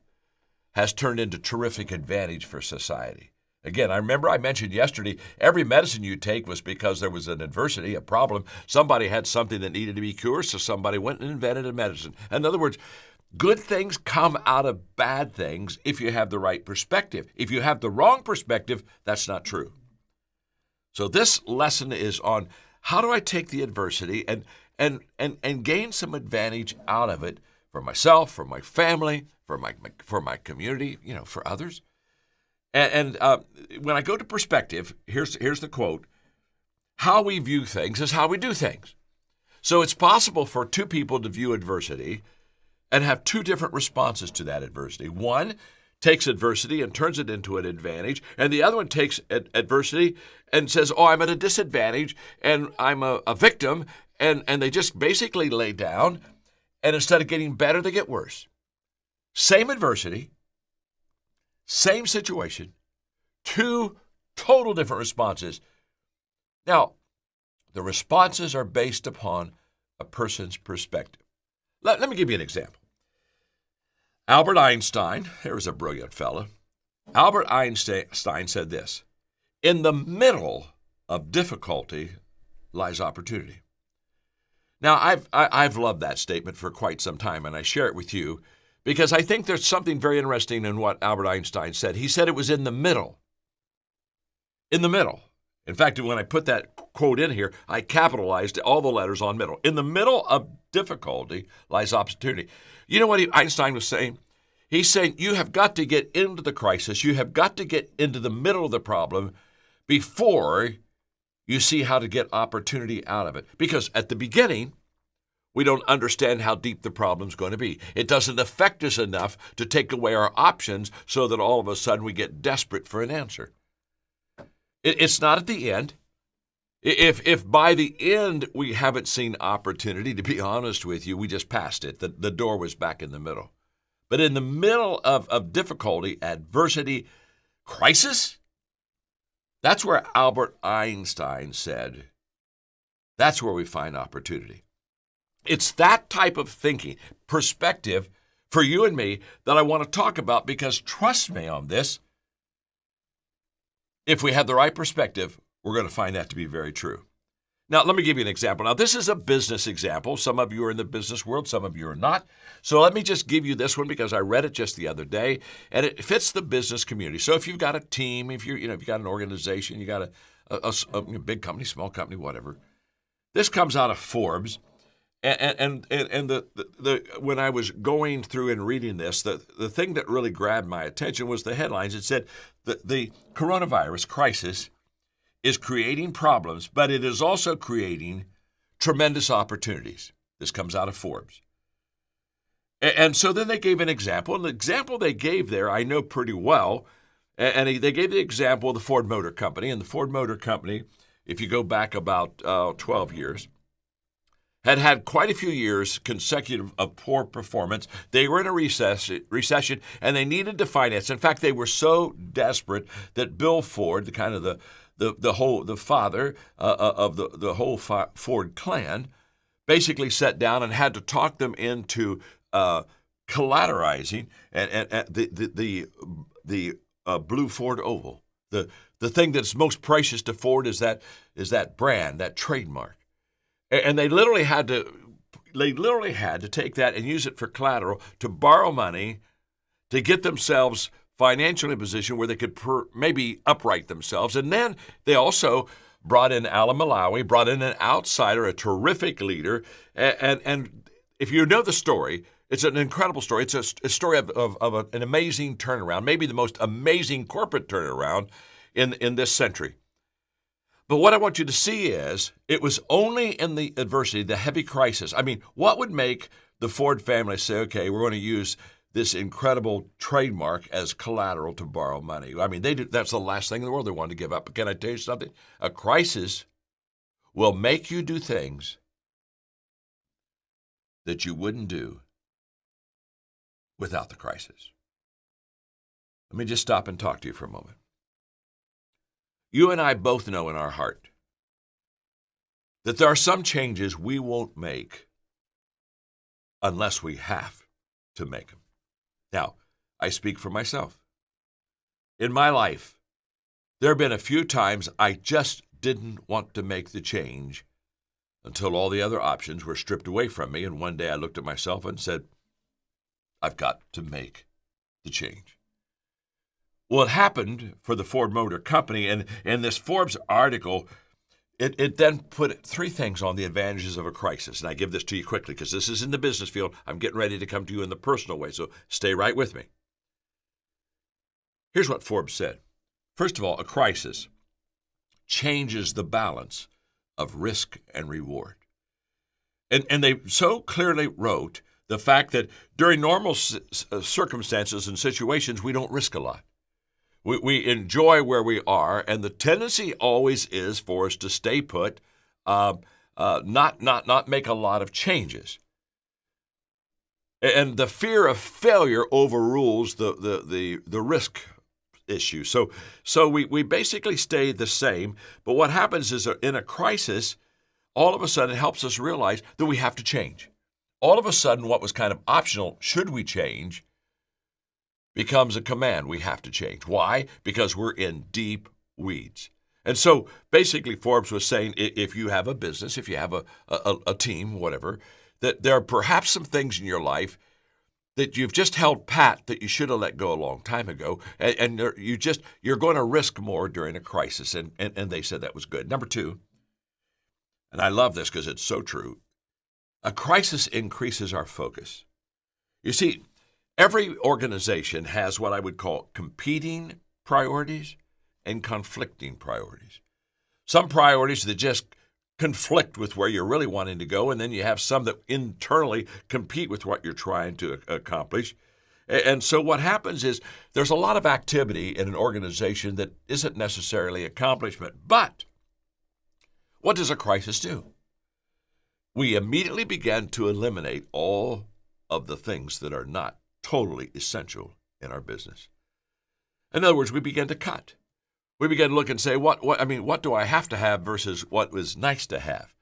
has turned into terrific advantage for society. Again, I remember I mentioned yesterday, every medicine you take was because there was an adversity, a problem. Somebody had something that needed to be cured, so somebody went and invented a medicine. In other words, good things come out of bad things if you have the right perspective. If you have the wrong perspective, that's not true. So this lesson is on how do I take the adversity and gain some advantage out of it for myself, for my family, for my community, for others. And when I go to perspective, here's the quote: how we view things is how we do things. So it's possible for two people to view adversity and have two different responses to that adversity. One takes adversity and turns it into an advantage, and the other one takes adversity and says, oh, I'm at a disadvantage, and I'm a victim, and they just basically lay down, and instead of getting better, they get worse. Same adversity, same situation, two total different responses. Now, the responses are based upon a person's perspective. Let me give you an example. Albert Einstein, here was a brilliant fellow. Albert Einstein said this: in the middle of difficulty lies opportunity. Now, I've loved that statement for quite some time, and I share it with you because I think there's something very interesting in what Albert Einstein said. He said it was in the middle. In the middle. In fact, when I put that quote in here, I capitalized all the letters on middle. In the middle of difficulty lies opportunity. You know what Einstein was saying? He's saying you have got to get into the crisis. You have got to get into the middle of the problem before you see how to get opportunity out of it. Because at the beginning, we don't understand how deep the problem's going to be. It doesn't affect us enough to take away our options so that all of a sudden we get desperate for an answer. It's not at the end. If by the end we haven't seen opportunity, to be honest with you, we just passed it. The door was back in the middle. But in the middle of difficulty, adversity, crisis, that's where Albert Einstein said, that's where we find opportunity. It's that type of thinking, perspective for you and me that I want to talk about because trust me on this, if we have the right perspective, we're going to find that to be very true. Now, let me give you an example. Now, this is a business example. Some of you are in the business world, some of you are not. So let me just give you this one because I read it just the other day, and it fits the business community. So if you've got a team, if you've got an organization, you got a big company, small company, whatever. This comes out of Forbes, and when I was going through and reading this, the thing that really grabbed my attention was the headlines. It said the coronavirus crisis is creating problems, but it is also creating tremendous opportunities. This comes out of Forbes. And so then they gave an example, and the example they gave there I know pretty well, and they gave the example of the Ford Motor Company, and the Ford Motor Company, if you go back about 12 years, had quite a few years consecutive of poor performance. They were in a recession, and they needed to finance. In fact, they were so desperate that Bill Ford, the father of the whole Ford clan, basically sat down and had to talk them into collateralizing and the blue Ford Oval. The thing that's most precious to Ford is that brand, that trademark. And they literally had to take that and use it for collateral to borrow money to get themselves financially in a position where they could maybe upright themselves. And then they also brought in Alan Malawi, brought in an outsider, a terrific leader. And if you know the story, It's an incredible story. It's a story of an amazing turnaround, maybe the most amazing corporate turnaround in this century. But what I want you to see is it was only in the adversity, the heavy crisis. I mean, what would make the Ford family say, okay, we're going to use this incredible trademark as collateral to borrow money? I mean, that's the last thing in the world they wanted to give up. But can I tell you something? A crisis will make you do things that you wouldn't do without the crisis. Let me just stop and talk to you for a moment. You and I both know in our heart that there are some changes we won't make unless we have to make them. Now, I speak for myself. In my life, there have been a few times I just didn't want to make the change until all the other options were stripped away from me, and one day I looked at myself and said, I've got to make the change. Well, it happened for the Ford Motor Company, and in this Forbes article, it then put 3 things on the advantages of a crisis. And I give this to you quickly because this is in the business field. I'm getting ready to come to you in the personal way, so stay right with me. Here's what Forbes said. First of all, a crisis changes the balance of risk and reward. And they so clearly wrote the fact that during normal circumstances and situations, we don't risk a lot. We enjoy where we are, and the tendency always is for us to stay put, not make a lot of changes. And the fear of failure overrules the risk issue. So we basically stay the same, but what happens is in a crisis, all of a sudden it helps us realize that we have to change. All of a sudden, what was kind of optional, should we change, becomes a command. We have to change. Why? Because we're in deep weeds. And so basically Forbes was saying if you have a business, if you have a team, whatever, that there are perhaps some things in your life that you've just held pat that you should have let go a long time ago, and you're going to risk more during a crisis. And they said that was good. Number 2, and I love this because it's so true, a crisis increases our focus. You see, every organization has what I would call competing priorities and conflicting priorities. Some priorities that just conflict with where you're really wanting to go, and then you have some that internally compete with what you're trying to accomplish. And so what happens is there's a lot of activity in an organization that isn't necessarily accomplishment. But what does a crisis do? We immediately begin to eliminate all of the things that are not totally essential in our business. In other words, we begin to cut. We begin to look and say, what do I have to have versus what was nice to have?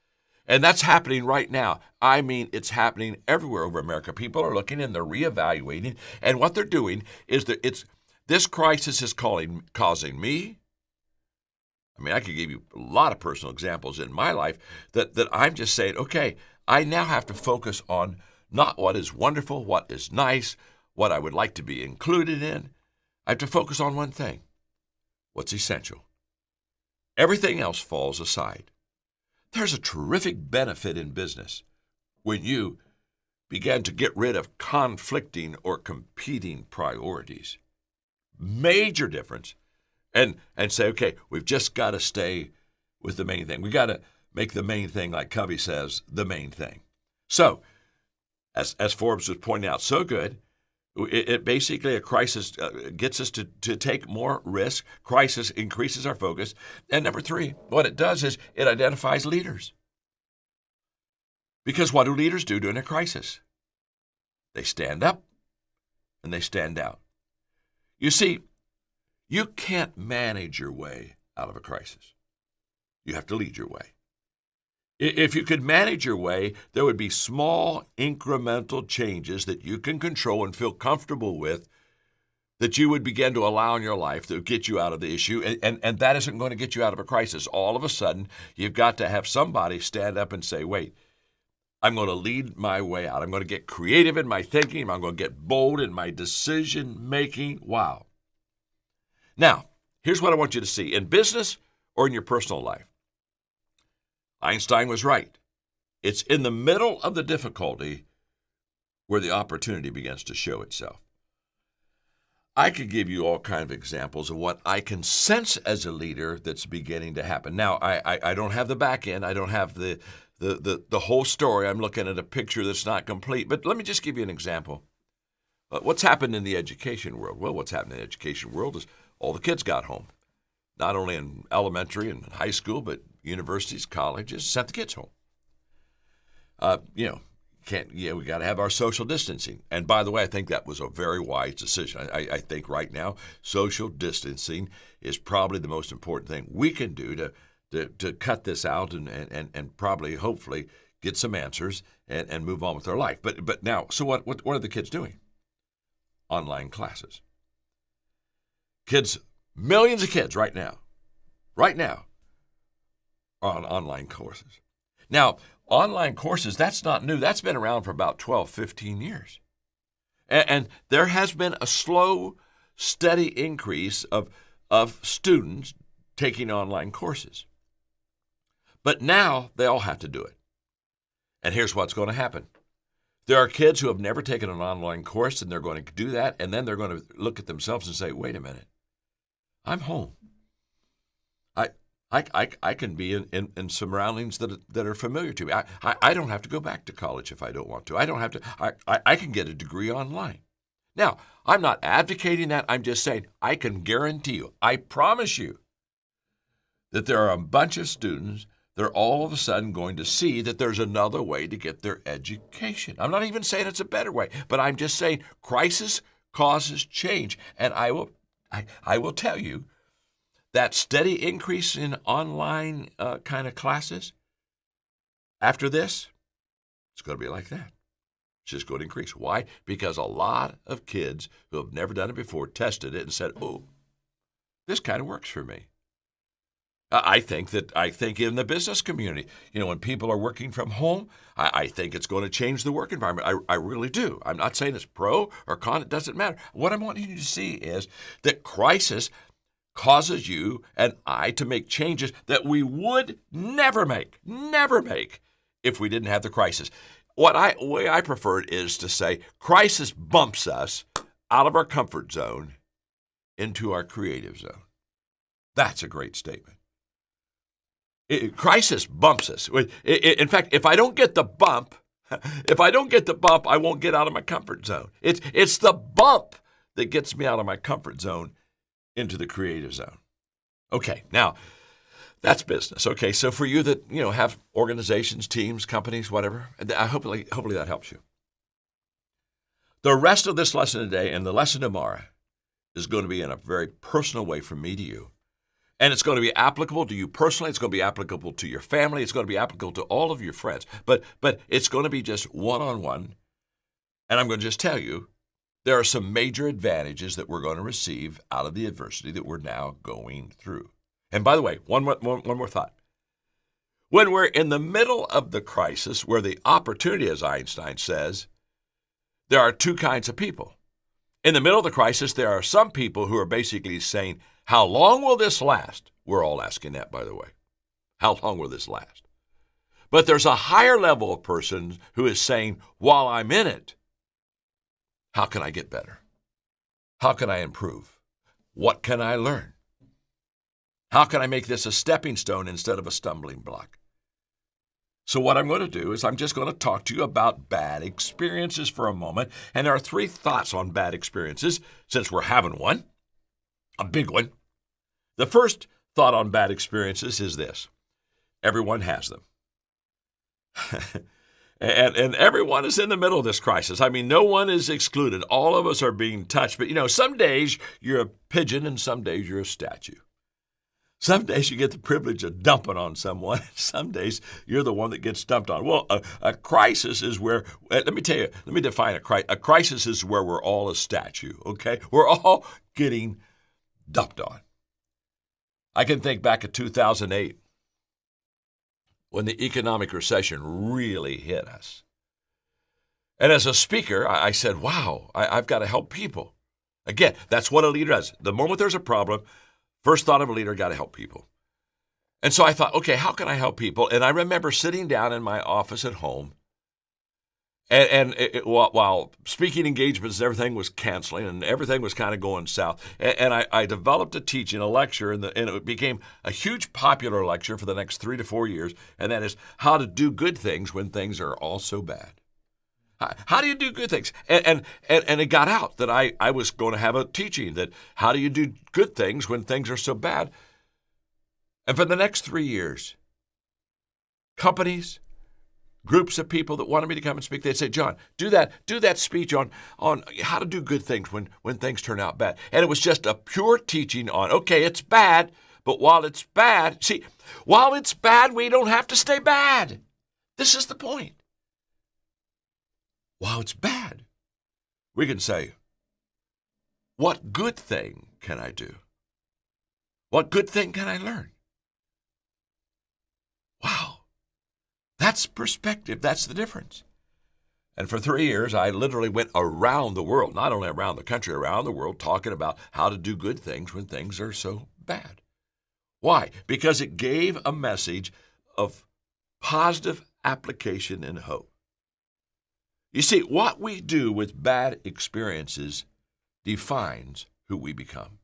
And that's happening right now. I mean, it's happening everywhere over America. People are looking and they're reevaluating, and what they're doing is that this crisis is causing me. I mean, I could give you a lot of personal examples in my life that I'm just saying, okay, I now have to focus on not what is wonderful, what is nice, what I would like to be included in. I have to focus on one thing, what's essential. Everything else falls aside. There's a terrific benefit in business when you begin to get rid of conflicting or competing priorities. Major difference. And say, okay, we've just got to stay with the main thing. We got to make the main thing, like Covey says, the main thing. So, as Forbes was pointing out, so good, it basically a crisis gets us to take more risk. Crisis increases our focus. And number 3, what it does is it identifies leaders. Because what do leaders do during a crisis? They stand up and they stand out. You see, you can't manage your way out of a crisis. You have to lead your way. If you could manage your way, there would be small incremental changes that you can control and feel comfortable with that you would begin to allow in your life that would get you out of the issue. And that isn't going to get you out of a crisis. All of a sudden, you've got to have somebody stand up and say, wait, I'm going to lead my way out. I'm going to get creative in my thinking. I'm going to get bold in my decision making. Wow. Now, here's what I want you to see in business or in your personal life. Einstein was right. It's in the middle of the difficulty where the opportunity begins to show itself. I could give you all kinds of examples of what I can sense as a leader that's beginning to happen. Now, I don't have the back end. I don't have the whole story. I'm looking at a picture that's not complete. But let me just give you an example. What's happened in the education world? Well, what's happened in the education world is all the kids got home. Not only in elementary and high school, but universities, colleges, sent the kids home. We got to have our social distancing. And by the way, I think that was a very wise decision. I think right now, social distancing is probably the most important thing we can do to cut this out and probably, hopefully, get some answers and move on with their life. But now, so what are the kids doing? Online classes. Kids, millions of kids right now, are on online courses. Now, online courses, that's not new. That's been around for about 12, 15 years. And there has been a slow, steady increase of students taking online courses. But now they all have to do it. And here's what's going to happen. There are kids who have never taken an online course, and they're going to do that, and then they're going to look at themselves and say, wait a minute, I'm home. I can be in surroundings that are familiar to me. I don't have to go back to college if I don't want to. I can get a degree online. Now, I'm not advocating that. I'm just saying I can guarantee you, I promise you, that there are a bunch of students that are all of a sudden going to see that there's another way to get their education. I'm not even saying it's a better way, but I'm just saying crisis causes change. And I will tell you, that steady increase in online kind of classes, after this, it's going to be like that. It's just going to increase. Why? Because a lot of kids who have never done it before tested it and said, oh, this kind of works for me. I think in the business community, when people are working from home, I think it's going to change the work environment. I really do. I'm not saying it's pro or con. It doesn't matter. What I'm wanting you to see is that crisis causes you and I to make changes that we would never make if we didn't have the crisis. The way I prefer it is to say crisis bumps us out of our comfort zone into our creative zone. That's a great statement. Crisis bumps us. In fact, if I don't get the bump, I won't get out of my comfort zone. It's the bump that gets me out of my comfort zone into the creative zone. Okay, now that's business. Okay, so for you that have organizations, teams, companies, whatever, hopefully that helps you. The rest of this lesson today and the lesson tomorrow is going to be in a very personal way from me to you. And it's going to be applicable to you personally. It's going to be applicable to your family. It's going to be applicable to all of your friends. But it's going to be just one-on-one. And I'm going to just tell you, there are some major advantages that we're going to receive out of the adversity that we're now going through. And by the way, one more thought. When we're in the middle of the crisis, where the opportunity, as Einstein says, there are two kinds of people. In the middle of the crisis, there are some people who are basically saying, how long will this last? We're all asking that, by the way. How long will this last? But there's a higher level of person who is saying, while I'm in it, how can I get better? How can I improve? What can I learn? How can I make this a stepping stone instead of a stumbling block? So what I'm going to do is I'm just going to talk to you about bad experiences for a moment. And there are 3 thoughts on bad experiences, since we're having one, a big one. The first thought on bad experiences is this: everyone has them. And everyone is in the middle of this crisis. I mean, no one is excluded. All of us are being touched. But, some days you're a pigeon and some days you're a statue. Some days you get the privilege of dumping on someone. Some days you're the one that gets dumped on. Well, a crisis is where, let me define a crisis. A crisis is where we're all a statue, okay? We're all getting dumped on. I can think back to 2008. When the economic recession really hit us. And as a speaker, I said, wow, I've got to help people. Again, that's what a leader does. The moment there's a problem, first thought of a leader, got to help people. And so I thought, okay, how can I help people? And I remember sitting down in my office at home, While speaking engagements and everything was canceling and everything was kind of going south, and I developed a teaching, a lecture, and it became a huge popular lecture for the next 3 to 4 years, and that is how to do good things when things are all so bad. How do you do good things? And it got out that I was going to have a teaching that how do you do good things when things are so bad? And for the next 3 years, companies, groups of people that wanted me to come and speak, they'd say, John, do that speech on how to do good things when things turn out bad. And it was just a pure teaching on, okay, it's bad, but while it's bad, we don't have to stay bad. This is the point. While it's bad, we can say, what good thing can I do? What good thing can I learn? Wow. That's perspective. That's the difference. And for 3 years, I literally went around the world, not only around the country, around the world, talking about how to do good things when things are so bad. Why? Because it gave a message of positive application and hope. You see, what we do with bad experiences defines who we become.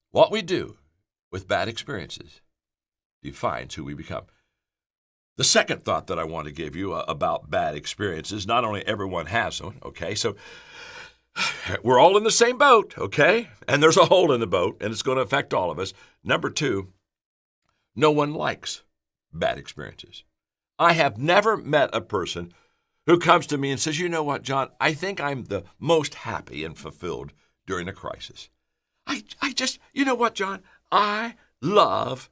What we do with bad experiences defines who we become. The second thought that I want to give you about bad experiences, not only everyone has one, okay, so we're all in the same boat, okay, and there's a hole in the boat, and it's going to affect all of us. Number two, no one likes bad experiences. I have never met a person who comes to me and says, you know what, John, I think I'm the most happy and fulfilled during a crisis. I just, you know what, John, I love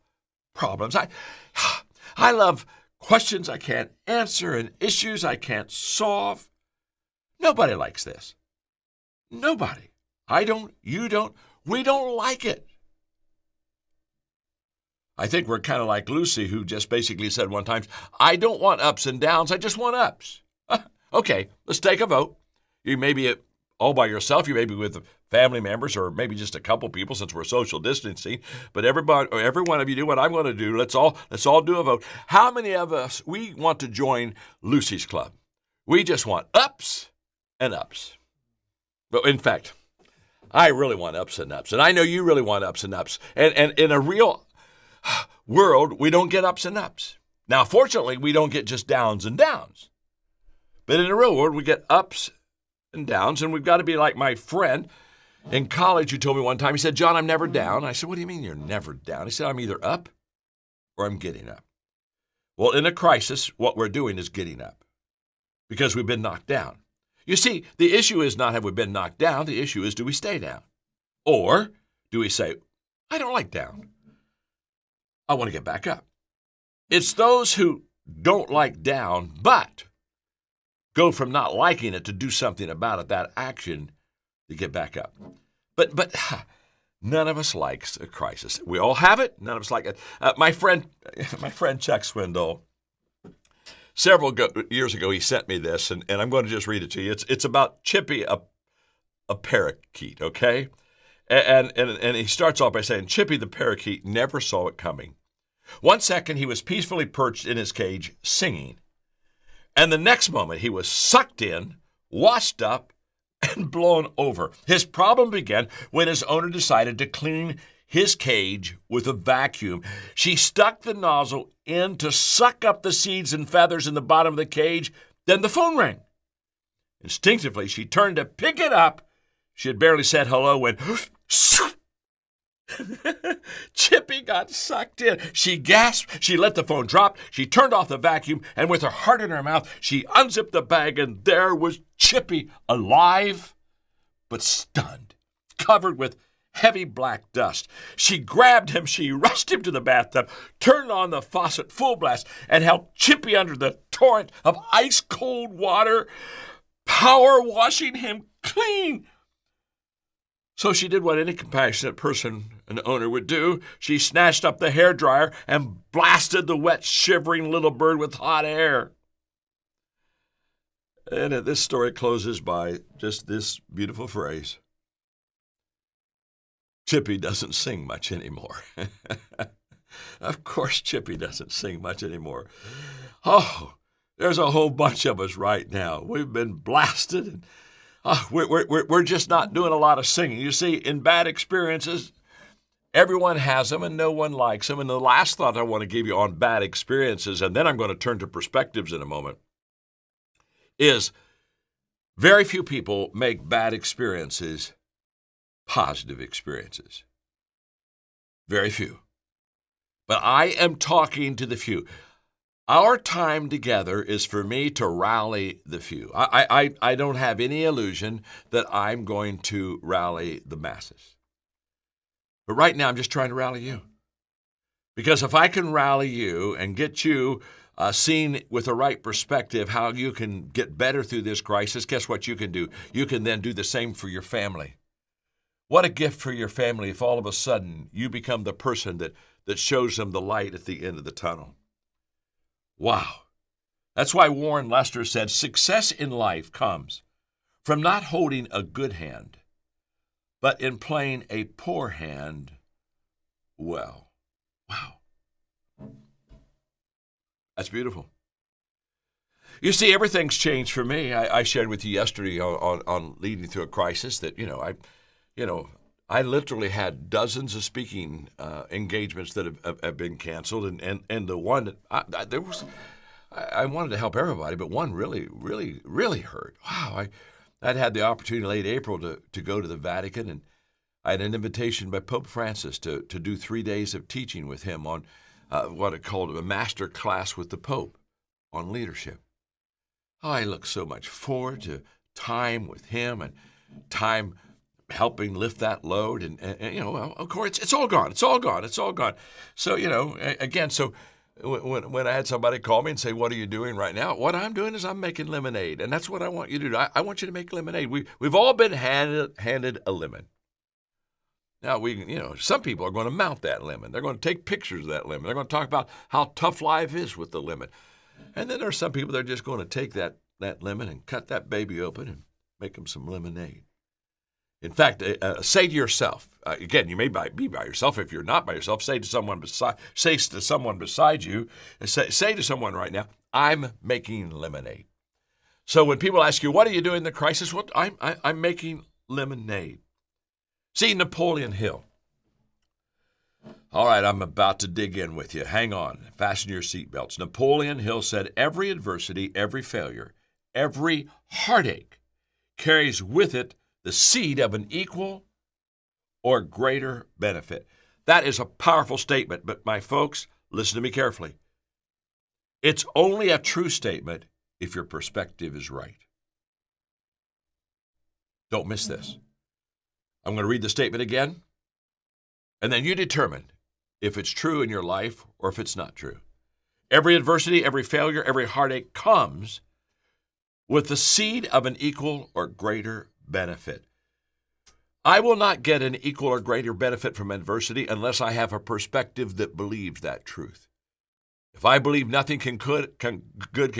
problems. I love questions I can't answer and issues I can't solve. Nobody likes this. Nobody. I don't, you don't, we don't like it. I think we're kind of like Lucy, who just basically said one time, I don't want ups and downs, I just want ups. Okay, let's take a vote. You may be all by yourself, you may be with family members, or maybe just a couple people since we're social distancing, but every one of you do what I'm going to do. Let's all do a vote. How many of us, we want to join Lucy's Club? We just want ups and ups. But in fact, I really want ups and ups, and I know you really want ups and ups. And in a real world, we don't get ups and ups. Now, fortunately, we don't get just downs and downs. But in the real world, we get ups and downs, and we've got to be like my friend in college who told me one time. He said, John, I'm never down. I said, what do you mean you're never down? He said, I'm either up or I'm getting up. Well, in a crisis, what we're doing is getting up because we've been knocked down. You see, the issue is not have we been knocked down. The issue is, do we stay down? Or do we say, I don't like down. I want to get back up. It's those who don't like down, but go from not liking it to do something about it, that action, to get back up. But none of us likes a crisis. We all have it. None of us like it. My friend Chuck Swindoll, several years ago, he sent me this, and I'm going to just read it to you. It's about Chippy, a parakeet, okay? And he starts off by saying, Chippy the parakeet never saw it coming. One second, he was peacefully perched in his cage singing. And the next moment, he was sucked in, washed up, and blown over. His problem began when his owner decided to clean his cage with a vacuum. She stuck the nozzle in to suck up the seeds and feathers in the bottom of the cage. Then the phone rang. Instinctively, she turned to pick it up. She had barely said hello when Chippy got sucked in. She gasped. She let the phone drop. She turned off the vacuum, and with her heart in her mouth, she unzipped the bag, and there was Chippy, alive but stunned, covered with heavy black dust. She grabbed him. She rushed him to the bathtub, turned on the faucet full blast, and held Chippy under the torrent of ice-cold water, power washing him clean. So she did what any compassionate person, an owner, would do. She snatched up the hairdryer and blasted the wet, shivering little bird with hot air. And this story closes by just this beautiful phrase. Chippy doesn't sing much anymore. Of course, Chippy doesn't sing much anymore. Oh, There's a whole bunch of us right now. We've been blasted, and we're just not doing a lot of singing. You see, in bad experiences, everyone has them and no one likes them. And the last thought I want to give you on bad experiences, and then I'm going to turn to perspectives in a moment, is very few people make bad experiences positive experiences. Very few. But I am talking to the few. Our time together is for me to rally the few. I don't have any illusion that I'm going to rally the masses. But right now, I'm just trying to rally you. Because if I can rally you and get you seen with the right perspective how you can get better through this crisis, guess what you can do? You can then do the same for your family. What a gift for your family if all of a sudden you become the person that shows them the light at the end of the tunnel. Wow. That's why Warren Lester said, success in life comes from not holding a good hand, but in playing a poor hand well. Wow. That's beautiful. You see, everything's changed for me. I shared with you yesterday on leading through a crisis that, I literally had dozens of speaking engagements that have been canceled, and the one that I wanted to help everybody, but one really, really, really hurt. Wow, I'd had the opportunity late April to go to the Vatican, and I had an invitation by Pope Francis to do 3 days of teaching with him on what I called a master class with the Pope on leadership. Oh, I look so much forward to time with him and time helping lift that load. And well, of course, it's all gone. It's all gone. It's all gone. So, again, so when I had somebody call me and say, what are you doing right now? What I'm doing is I'm making lemonade. And that's what I want you to do. I want you to make lemonade. We've all been handed a lemon. Now, some people are going to mount that lemon. They're going to take pictures of that lemon. They're going to talk about how tough life is with the lemon. And then there are some people that are just going to take that lemon and cut that baby open and make them some lemonade. In fact, say to yourself, again, you may be by yourself. If you're not by yourself, say to someone beside you, say to someone right now, I'm making lemonade. So when people ask you, what are you doing in the crisis? Well, I'm making lemonade. See, Napoleon Hill. All right, I'm about to dig in with you. Hang on. Fasten your seatbelts. Napoleon Hill said, every adversity, every failure, every heartache carries with it the seed of an equal or greater benefit. That is a powerful statement, but my folks, listen to me carefully. It's only a true statement if your perspective is right. Don't miss this. I'm going to read the statement again, and then you determine if it's true in your life or if it's not true. Every adversity, every failure, every heartache comes with the seed of an equal or greater benefit. I will not get an equal or greater benefit from adversity unless I have a perspective that believes that truth. If I believe nothing good can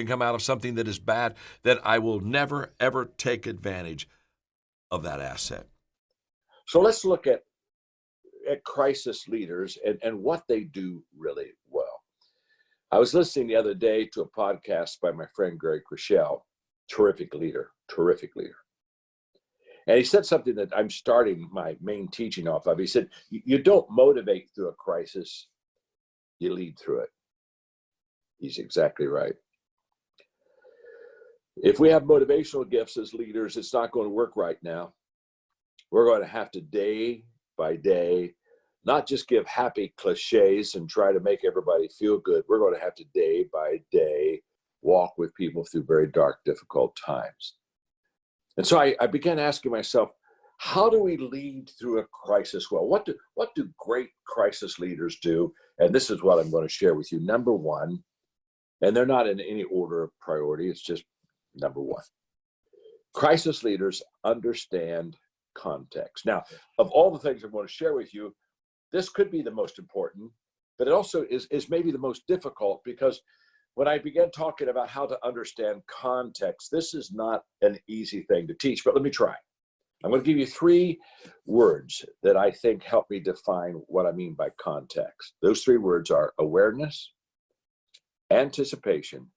come out of something that is bad, then I will never, ever take advantage of that asset. So let's look at crisis leaders and what they do really well. I was listening the other day to a podcast by my friend Greg Rochelle, terrific leader. And he said something that I'm starting my main teaching off of. He said, you don't motivate through a crisis, you lead through it. He's exactly right. If we have motivational gifts as leaders, it's not going to work right now. We're going to have to day by day, not just give happy cliches and try to make everybody feel good. We're going to have to day by day walk with people through very dark, difficult times. And so I began asking myself, how do we lead through a crisis well? What do great crisis leaders do? And this is what I'm going to share with you. Number one, and they're not in any order of priority, it's just number one. Crisis leaders understand context. Now, of all the things I'm going to share with you, this could be the most important, but it also is maybe the most difficult, because when I began talking about how to understand context, this is not an easy thing to teach, but let me try. I'm going to give you 3 words that I think help me define what I mean by context. Those 3 words are awareness, anticipation,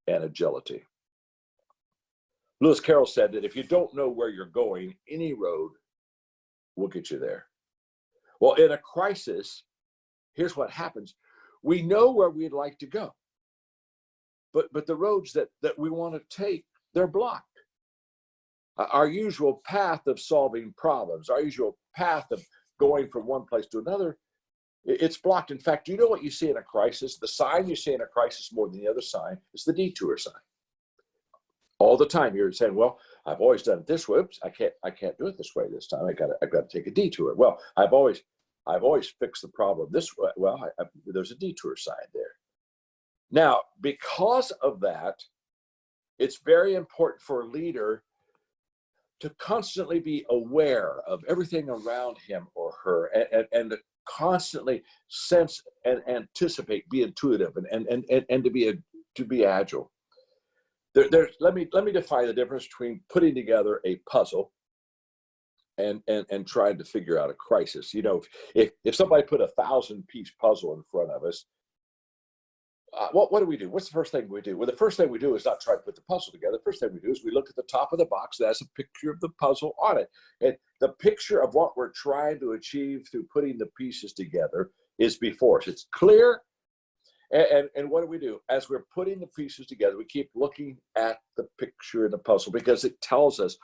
and agility. Lewis Carroll said that if you don't know where you're going, any road will get you there. Well, in a crisis, here's what happens. We know where we'd like to go, but the roads that we want to take, they're blocked. Our usual path of solving problems, our usual path of going from one place to another, it's blocked. In fact, you know what you see in a crisis? The sign you see in a crisis more than the other sign is the detour sign. All the time you're saying, well, I've always done it this way. Oops, I can't do it this way this time. I've got to take a detour. Well, I've always fixed the problem this way. Well, there's a detour sign there. Now, because of that, it's very important for a leader to constantly be aware of everything around him or her, and to constantly sense and anticipate, be intuitive, and to be agile. Let me define the difference between putting together a puzzle and trying to figure out a crisis. You know, if somebody put 1,000-piece puzzle in front of us, what do we do? What's the first thing we do? Well, the first thing we do is not try to put the puzzle together. The first thing we do is we look at the top of the box that has a picture of the puzzle on it. And the picture of what we're trying to achieve through putting the pieces together is before us. It's clear. And what do? As we're putting the pieces together, we keep looking at the picture in the puzzle because it tells us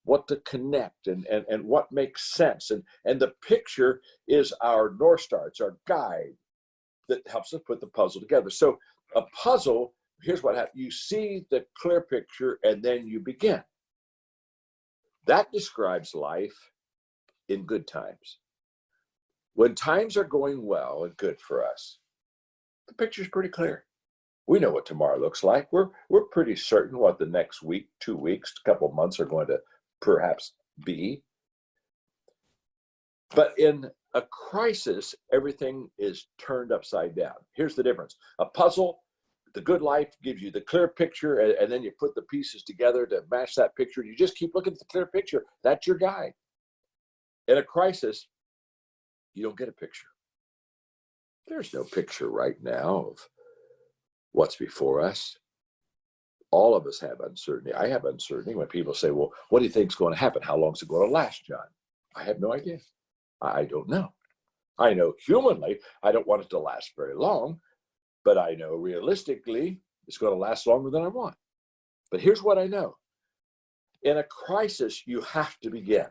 what to connect and what makes sense. And the picture is our North Star. It's our guide that helps us put the puzzle together. So a puzzle, here's what happens. You see the clear picture and then you begin. That describes life in good times. When times are going well and good for us, the picture's pretty clear. We know what tomorrow looks like. We're pretty certain what the next week, 2 weeks, a couple of months are going to perhaps be. But in a crisis, everything is turned upside down. Here's the difference. A puzzle, the good life gives you the clear picture, and then you put the pieces together to match that picture. You just keep looking at the clear picture. That's your guide. In a crisis, you don't get a picture. There's no picture right now of what's before us. All of us have uncertainty. I have uncertainty when people say, well, what do you think is going to happen? How long is it going to last, John? I have no idea. I don't know. I know humanly, I don't want it to last very long, but I know realistically, it's going to last longer than I want. But here's what I know. In a crisis, you have to begin.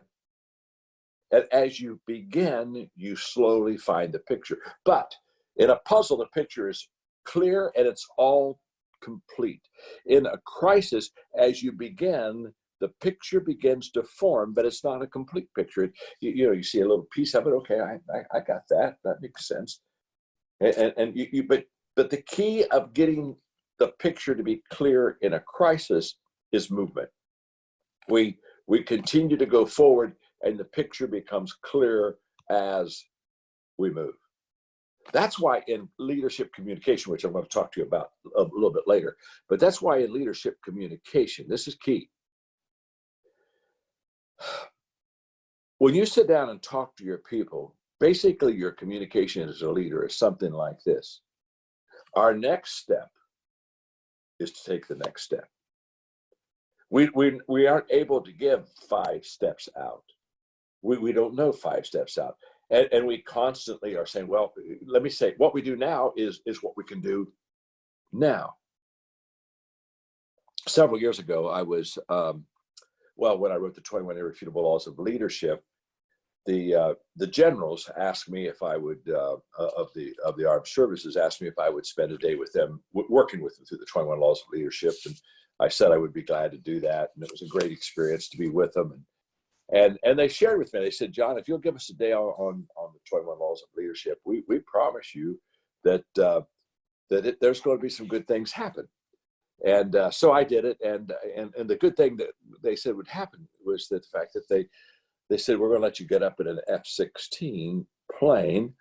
And as you begin, you slowly find the picture. But in a puzzle, the picture is clear and it's all complete. In a crisis, as you begin, the picture begins to form, but it's not a complete picture. You see a little piece of it. Okay, I got that. That makes sense. But the key of getting the picture to be clear in a crisis is movement. We continue to go forward, and the picture becomes clear as we move. That's why in leadership communication, which I'm going to talk to you about a little bit later, but that's why in leadership communication, this is key. When you sit down and talk to your people, basically your communication as a leader is something like this. Our next step is to take the next step. We aren't able to give 5 steps out. We don't know 5 steps out. And we constantly are saying, well, let me say, what we do now is what we can do now. Several years ago, I was, when I wrote the 21 Irrefutable Laws of Leadership, the generals asked me if I would, of the armed services, asked me if I would spend a day with them, working with them through the 21 Laws of Leadership. And I said I would be glad to do that. And it was a great experience to be with them. And they shared with me, they said, John, if you'll give us a day on the 21 Laws of Leadership, we promise you that there's going to be some good things happen. And so I did it. And the good thing that they said would happen was the fact that they said, we're going to let you get up in an F-16 plane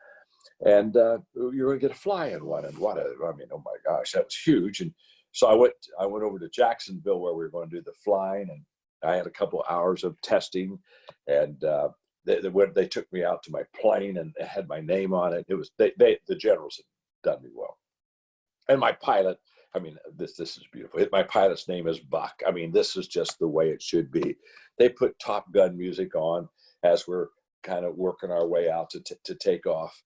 and you're going to get a fly in one. And oh my gosh, that was huge. And so I went over to Jacksonville where we were going to do the flying, and I had a couple of hours of testing, and they took me out to my plane and had my name on it. It was the generals had done me well, and my pilot I mean, this is beautiful. My pilot's name is Buck. I mean, this is just the way it should be. They put Top Gun music on as we're kind of working our way out to take off.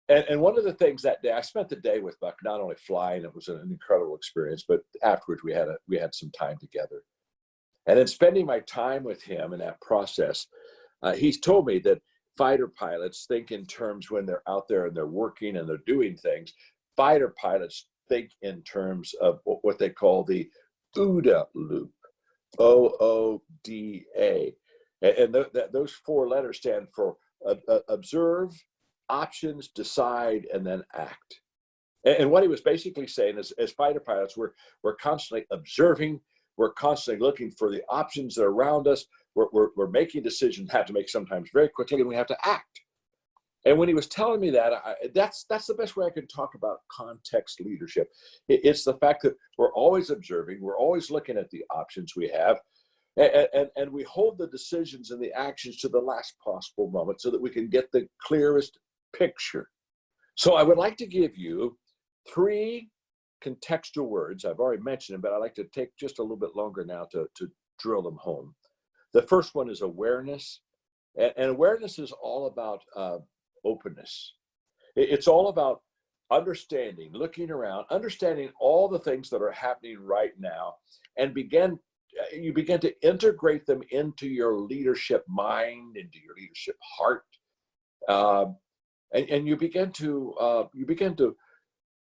And one of the things that day, I spent the day with Buck, not only flying, it was an incredible experience, but afterwards we had some time together. And in spending my time with him in that process, he's told me that fighter pilots think in terms when they're out there and they're working and they're doing things. Fighter pilots think in terms of what they call the OODA loop, OODA. And those four letters stand for observe, options, decide, and then act. And what he was basically saying is, as fighter pilots, we're constantly observing, we're constantly looking for the options that are around us, we're making decisions, have to make sometimes very quickly, and we have to act. And when he was telling me that, that's the best way I can talk about context leadership. It's the fact that we're always observing, we're always looking at the options we have, and we hold the decisions and the actions to the last possible moment so that we can get the clearest picture. So I would like to give you 3 contextual words. I've already mentioned them, but I'd like to take just a little bit longer now to drill them home. The first one is awareness. And awareness is all about openness. It's all about understanding, looking around, understanding all the things that are happening right now, and you begin to integrate them into your leadership mind, into your leadership heart, and you begin to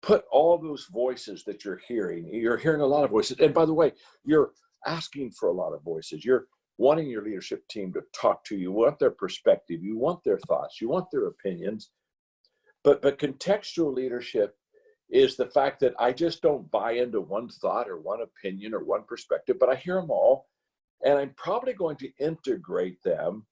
put all those voices that you're hearing. You're hearing a lot of voices, and by the way, you're asking for a lot of voices. You're wanting your leadership team to talk to you. You want their perspective, you want their thoughts, you want their opinions. But contextual leadership is the fact that I just don't buy into one thought or one opinion or one perspective, but I hear them all, and I'm probably going to integrate them.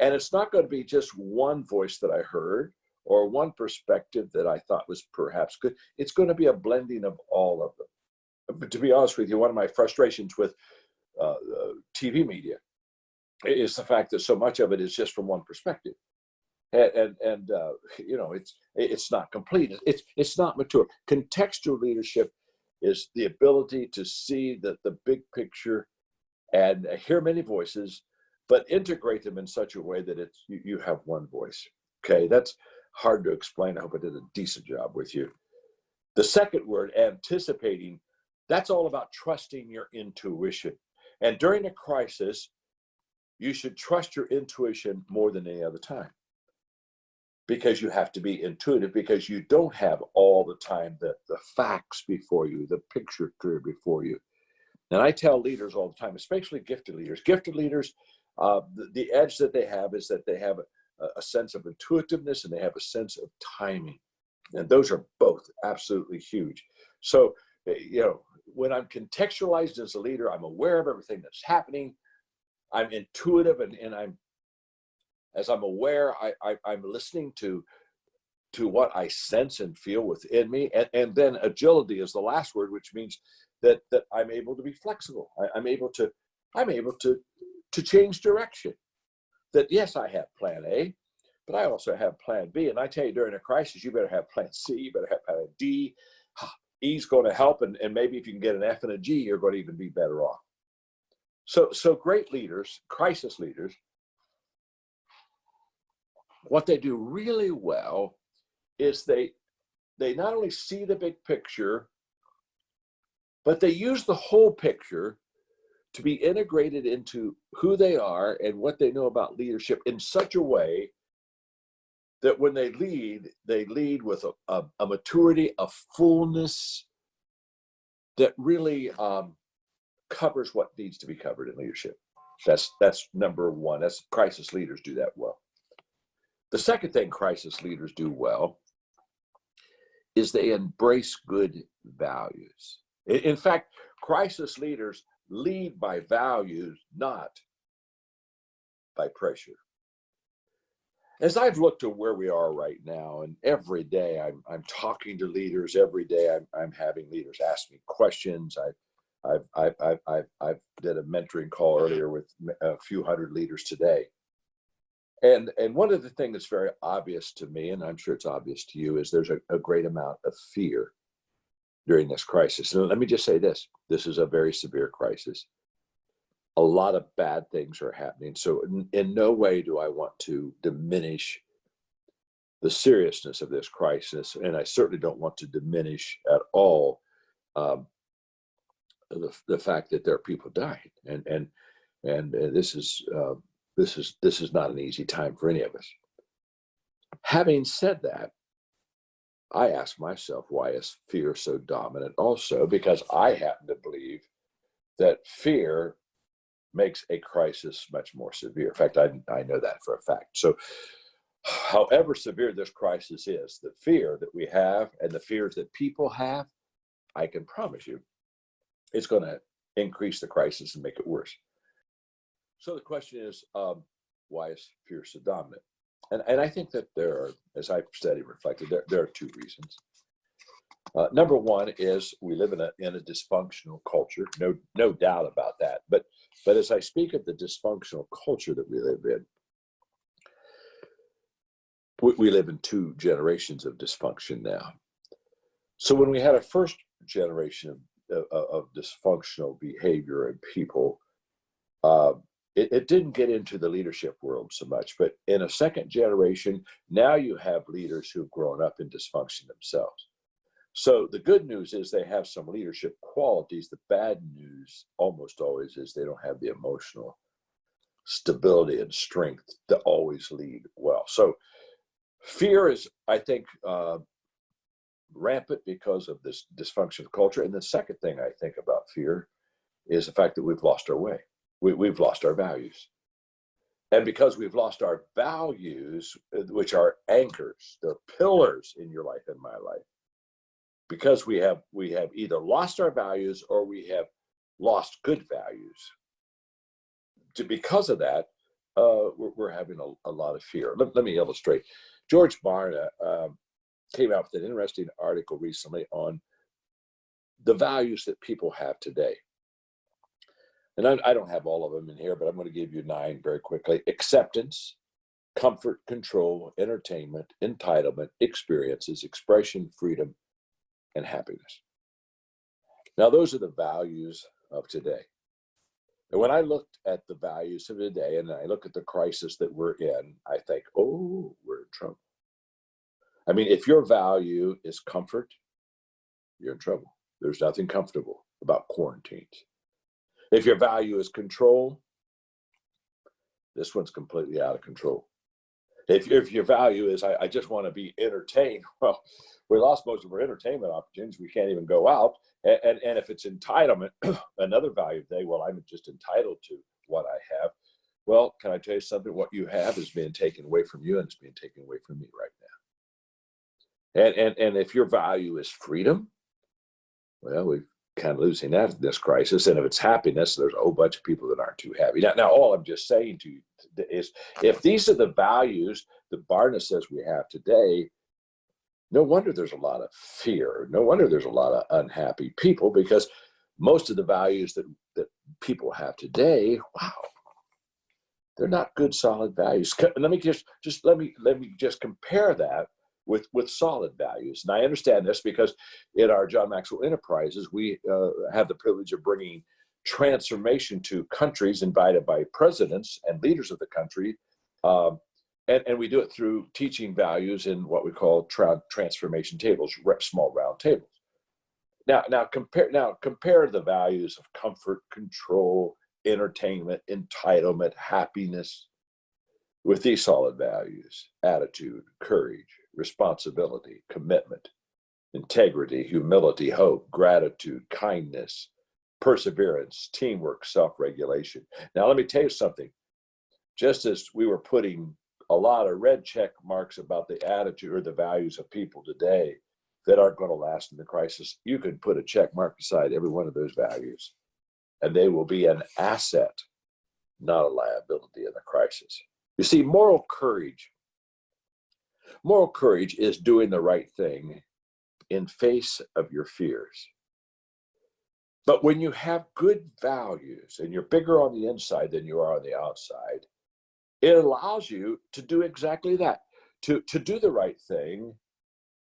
And it's not going to be just one voice that I heard or one perspective that I thought was perhaps good. It's going to be a blending of all of them. But to be honest with you, one of my frustrations with TV media is the fact that so much of it is just from one perspective, and you know, it's not complete. It's not mature. Contextual leadership is the ability to see the big picture and hear many voices, but integrate them in such a way that you have one voice. Okay, that's hard to explain. I hope I did a decent job with you. The second word, anticipating, that's all about trusting your intuition. And during a crisis, you should trust your intuition more than any other time, because you have to be intuitive, because you don't have all the time the facts before you, the picture clear before you. And I tell leaders all the time, especially gifted leaders, the edge that they have is that they have a sense of intuitiveness and they have a sense of timing. And those are both absolutely huge. So, you know, when I'm contextualized as a leader, I'm aware of everything that's happening. I'm intuitive, and as I'm aware, I'm listening to what I sense and feel within me. And then agility is the last word, which means that I'm able to be flexible. I'm able to change direction. That yes, I have plan A, but I also have plan B. And I tell you, during a crisis, you better have plan C, you better have plan D. E's going to help, and maybe if you can get an F and a G, you're going to even be better off. So great leaders, crisis leaders, what they do really well is they not only see the big picture, but they use the whole picture to be integrated into who they are and what they know about leadership in such a way that when they lead with a maturity, a fullness that really covers what needs to be covered in leadership. That's number one. That's crisis leaders do that well. The second thing crisis leaders do well is they embrace good values. In fact, crisis leaders lead by values, not by pressure. As I've looked at where we are right now, and every day I'm talking to leaders, every day I'm having leaders ask me questions. I've did a mentoring call earlier with a few hundred leaders today. And one of the things that's very obvious to me, and I'm sure it's obvious to you, is there's a great amount of fear. during this crisis. And let me just say this. This is a very severe crisis. A lot of bad things are happening. So in no way do I want to diminish the seriousness of this crisis. And I certainly don't want to diminish at all the fact that there are people dying. And this is not an easy time for any of us. Having said that, I ask myself, why is fear so dominant also? Because I happen to believe that fear makes a crisis much more severe. In fact, I know that for a fact. So however severe this crisis is, the fear that we have and the fears that people have, I can promise you, it's going to increase the crisis and make it worse. So the question is, why is fear so dominant? And I think that there are, as I've studied and reflected, there are two reasons. Number one is we live in a dysfunctional culture, no doubt about that. But as I speak of the dysfunctional culture that we live in, we live in two generations of dysfunction now. So when we had a first generation of dysfunctional behavior in people, it didn't get into the leadership world so much. But in a second generation, now you have leaders who've grown up in dysfunction themselves. So the good news is they have some leadership qualities. The bad news almost always is they don't have the emotional stability and strength to always lead well. So fear is, I think, rampant because of this dysfunctional culture. And the second thing I think about fear is the fact that we've lost our way. We've lost our values. And because we've lost our values, which are anchors, they're pillars in your life and my life, because we have either lost our values or we have lost good values. Because of that, we're having a lot of fear. Let me illustrate. George Barna came out with an interesting article recently on the values that people have today. And I don't have all of them in here, but I'm going to give you 9 very quickly. Acceptance, comfort, control, entertainment, entitlement, experiences, expression, freedom, and happiness. Now, those are the values of today. And when I looked at the values of today and I look at the crisis that we're in, I think, oh, we're in trouble. I mean, if your value is comfort, you're in trouble. There's nothing comfortable about quarantines. If your value is control, this one's completely out of control. If your value is, I just want to be entertained, well, we lost most of our entertainment opportunities. We can't even go out. And if it's entitlement, another value today, well, I'm just entitled to what I have. Well, can I tell you something? What you have is being taken away from you, and it's being taken away from me right now. And if your value is freedom, well, we're kind of losing that in this crisis. And if it's happiness, there's a whole bunch of people that aren't too happy. Now all I'm just saying to you is, if these are the values that Barna says we have today, no wonder there's a lot of fear. No wonder there's a lot of unhappy people, because most of the values that people have today, wow, they're not good, solid values. Let me just compare that with solid values. And I understand this because in our John Maxwell Enterprises, we have the privilege of bringing transformation to countries invited by presidents and leaders of the country. And we do it through teaching values in what we call transformation tables, small round tables. Now compare the values of comfort, control, entertainment, entitlement, happiness with these solid values: attitude, courage, responsibility, commitment, integrity, humility, hope, gratitude, kindness, perseverance, teamwork, self-regulation. Now, let me tell you something. Just as we were putting a lot of red check marks about the attitude or the values of people today that aren't going to last in the crisis, you could put a check mark beside every one of those values, and they will be an asset, not a liability in the crisis. You see, moral courage is doing the right thing in face of your fears. But when you have good values and you're bigger on the inside than you are on the outside, it allows you to do exactly that, to do the right thing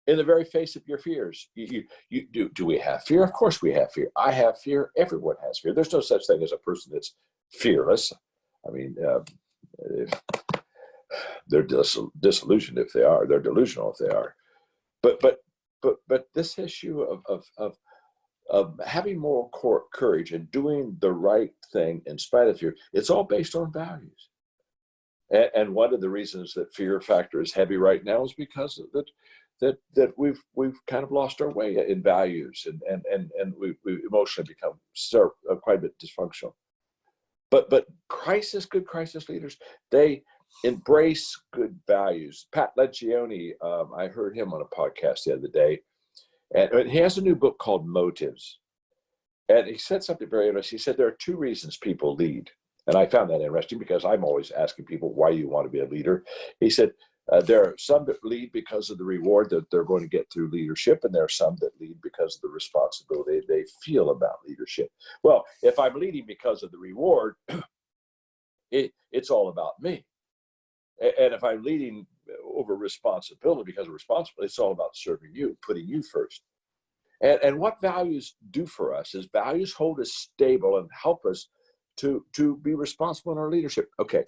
in the very face of your fears. Do we have fear? Of course we have fear. I have fear. Everyone has fear. There's no such thing as a person that's fearless. I mean, if they're disillusioned if they are. They're delusional if they are. But this issue of having moral courage and doing the right thing in spite of fear, it's all based on values. And one of the reasons that fear factor is heavy right now is because of that we've kind of lost our way in values, and we've emotionally become quite a bit dysfunctional. But good crisis leaders, they embrace good values. Pat Lencioni, I heard him on a podcast the other day, and he has a new book called Motives. And he said something very interesting. He said there are two reasons people lead. And I found that interesting because I'm always asking people why you want to be a leader. He said there are some that lead because of the reward that they're going to get through leadership, and there are some that lead because of the responsibility they feel about leadership. Well, if I'm leading because of the reward, it's all about me. And if I'm leading over responsibility because of responsibility, it's all about serving you, putting you first. And what values do for us is values hold us stable and help us to be responsible in our leadership. Okay,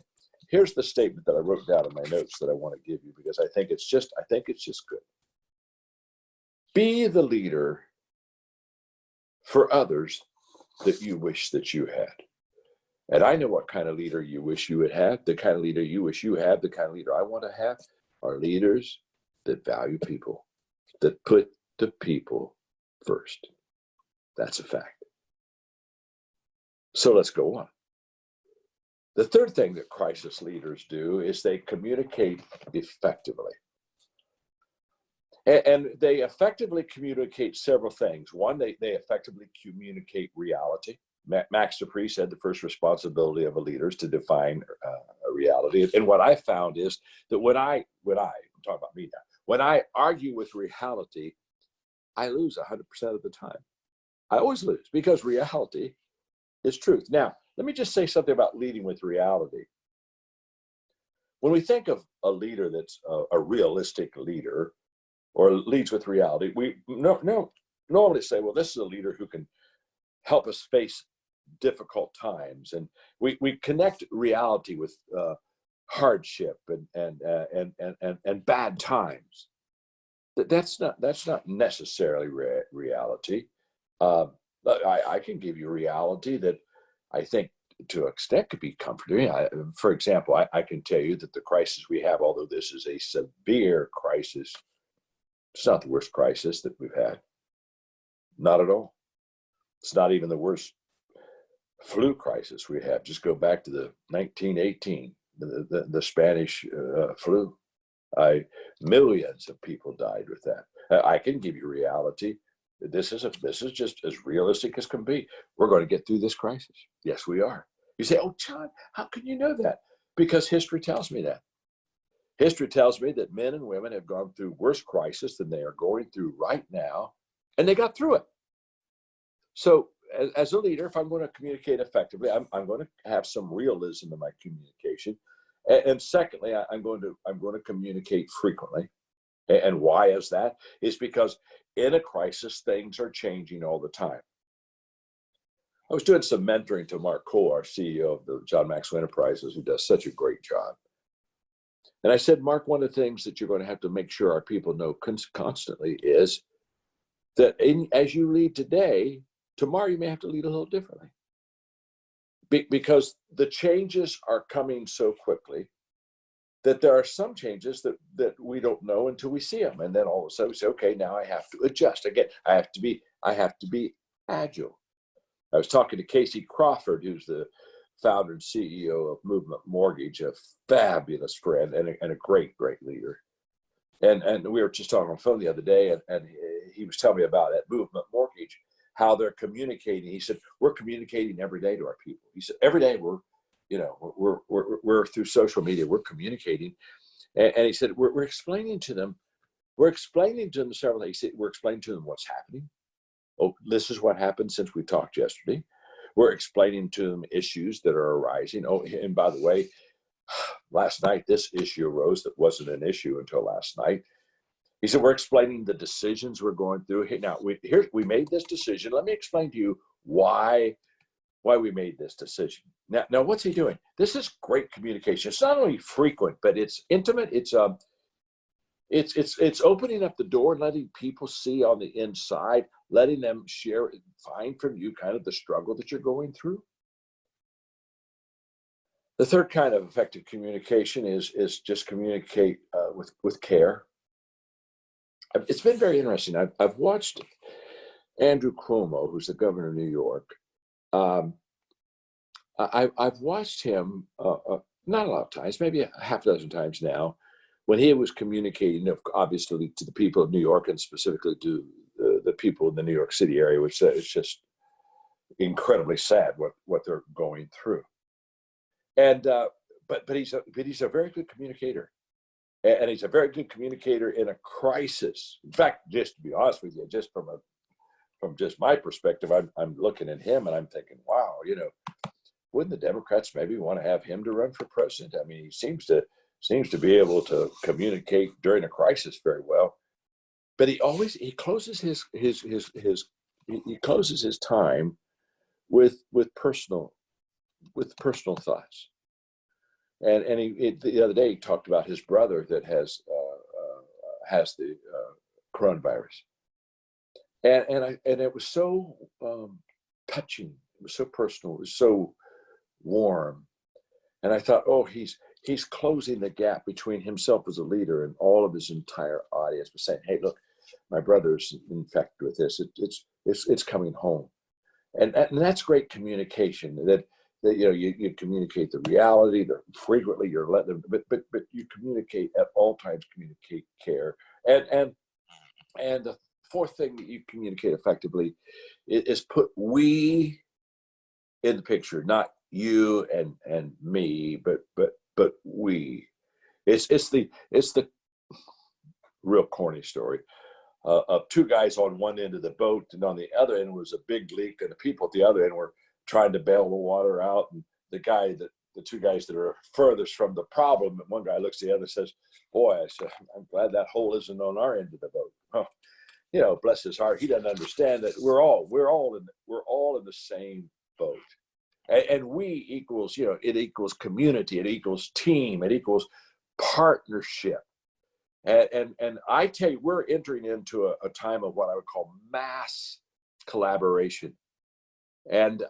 here's the statement that I wrote down in my notes that I want to give you because I think it's just good. Be the leader for others that you wish that you had. And I know what kind of leader you wish you would have. The kind of leader you wish you have, the kind of leader I want to have are leaders that value people, that put the people first. That's a fact. So let's go on. The third thing that crisis leaders do is they communicate effectively. And they effectively communicate several things. One, they effectively communicate reality. Max Dupree said the first responsibility of a leader is to define a reality. And what I found is that when I'm talking about me now, when I argue with reality, I lose 100% of the time. I always lose because reality is truth. Now, let me just say something about leading with reality. When we think of a leader that's a realistic leader or leads with reality, we normally say, well, this is a leader who can help us face difficult times. And we connect reality with hardship and bad times. That's not necessarily reality. I can give you reality that I think to an extent could be comforting. For example, I can tell you that the crisis we have, although this is a severe crisis, it's not the worst crisis that we've had. Not at all. It's not even the worst flu crisis we have. Just go back to the 1918, the Spanish flu. Millions of people died with that. I can give you reality. This is just as realistic as can be. We're going to get through this crisis. Yes, we are. You say, oh, John, how can you know that? Because history tells me that. History tells me that men and women have gone through worse crisis than they are going through right now, and they got through it. So as a leader, if I'm going to communicate effectively, I'm going to have some realism in my communication. And secondly, I'm going to communicate frequently. And why is that? Is because in a crisis, things are changing all the time. I was doing some mentoring to Mark Cole, our CEO of the John Maxwell Enterprises, who does such a great job. And I said, Mark, one of the things that you're going to have to make sure our people know constantly is that as you lead today, tomorrow you may have to lead a little differently. Because the changes are coming so quickly that there are some changes that we don't know until we see them. And then all of a sudden we say, okay, now I have to adjust. Again, I have to be agile. I was talking to Casey Crawford, who's the founder and CEO of Movement Mortgage, a fabulous friend and a great, great leader. And we were just talking on the phone the other day, and he was telling me about that Movement Mortgage, how they're communicating. He said, we're communicating every day to our people. He said, every day we're through social media, we're communicating. And he said, we're explaining to them several things. He said, we're explaining to them what's happening. Oh, this is what happened since we talked yesterday. We're explaining to them issues that are arising. Oh, and by the way, last night, this issue arose that wasn't an issue until last night. He said, we're explaining the decisions we're going through. Now, we made this decision. Let me explain to you why we made this decision. Now, what's he doing? This is great communication. It's not only frequent, but it's intimate. It's opening up the door and letting people see on the inside, letting them share, find from you kind of the struggle that you're going through. The third kind of effective communication is just communicate with care. It's been very interesting. I've watched Andrew Cuomo, who's the governor of New York. I've watched him not a lot of times, maybe a half dozen times now, when he was communicating, obviously, to the people of New York and specifically to the people in the New York City area, which is just incredibly sad what they're going through. And but he's a very good communicator. And he's a very good communicator in a crisis. In fact, just to be honest with you, just from just my perspective, I'm looking at him and I'm thinking, wow, wouldn't the Democrats maybe want to have him to run for president? I mean, he seems to be able to communicate during a crisis very well. But he closes his time with personal thoughts. And the other day he talked about his brother that has the coronavirus, and it was so touching. It was so personal. It was so warm, and I thought, oh, he's closing the gap between himself as a leader and all of his entire audience by saying, hey, look, my brother's infected with this. It's coming home, and that's great communication. That you communicate the reality. That frequently you're letting them, but you communicate at all times. Communicate care, and the fourth thing that you communicate effectively is put we in the picture, not you and me, but we. It's the real corny story of two guys on one end of the boat, and on the other end was a big leak, and the people at the other end were trying to bail the water out, and the two guys that are furthest from the problem, and one guy looks at the other and says, boy, I said, I'm glad that hole isn't on our end of the boat. Huh. Bless his heart, he doesn't understand that we're all in the same boat. And we equals, it equals community, it equals team, it equals partnership. And I tell you, we're entering into a time of what I would call mass collaboration. And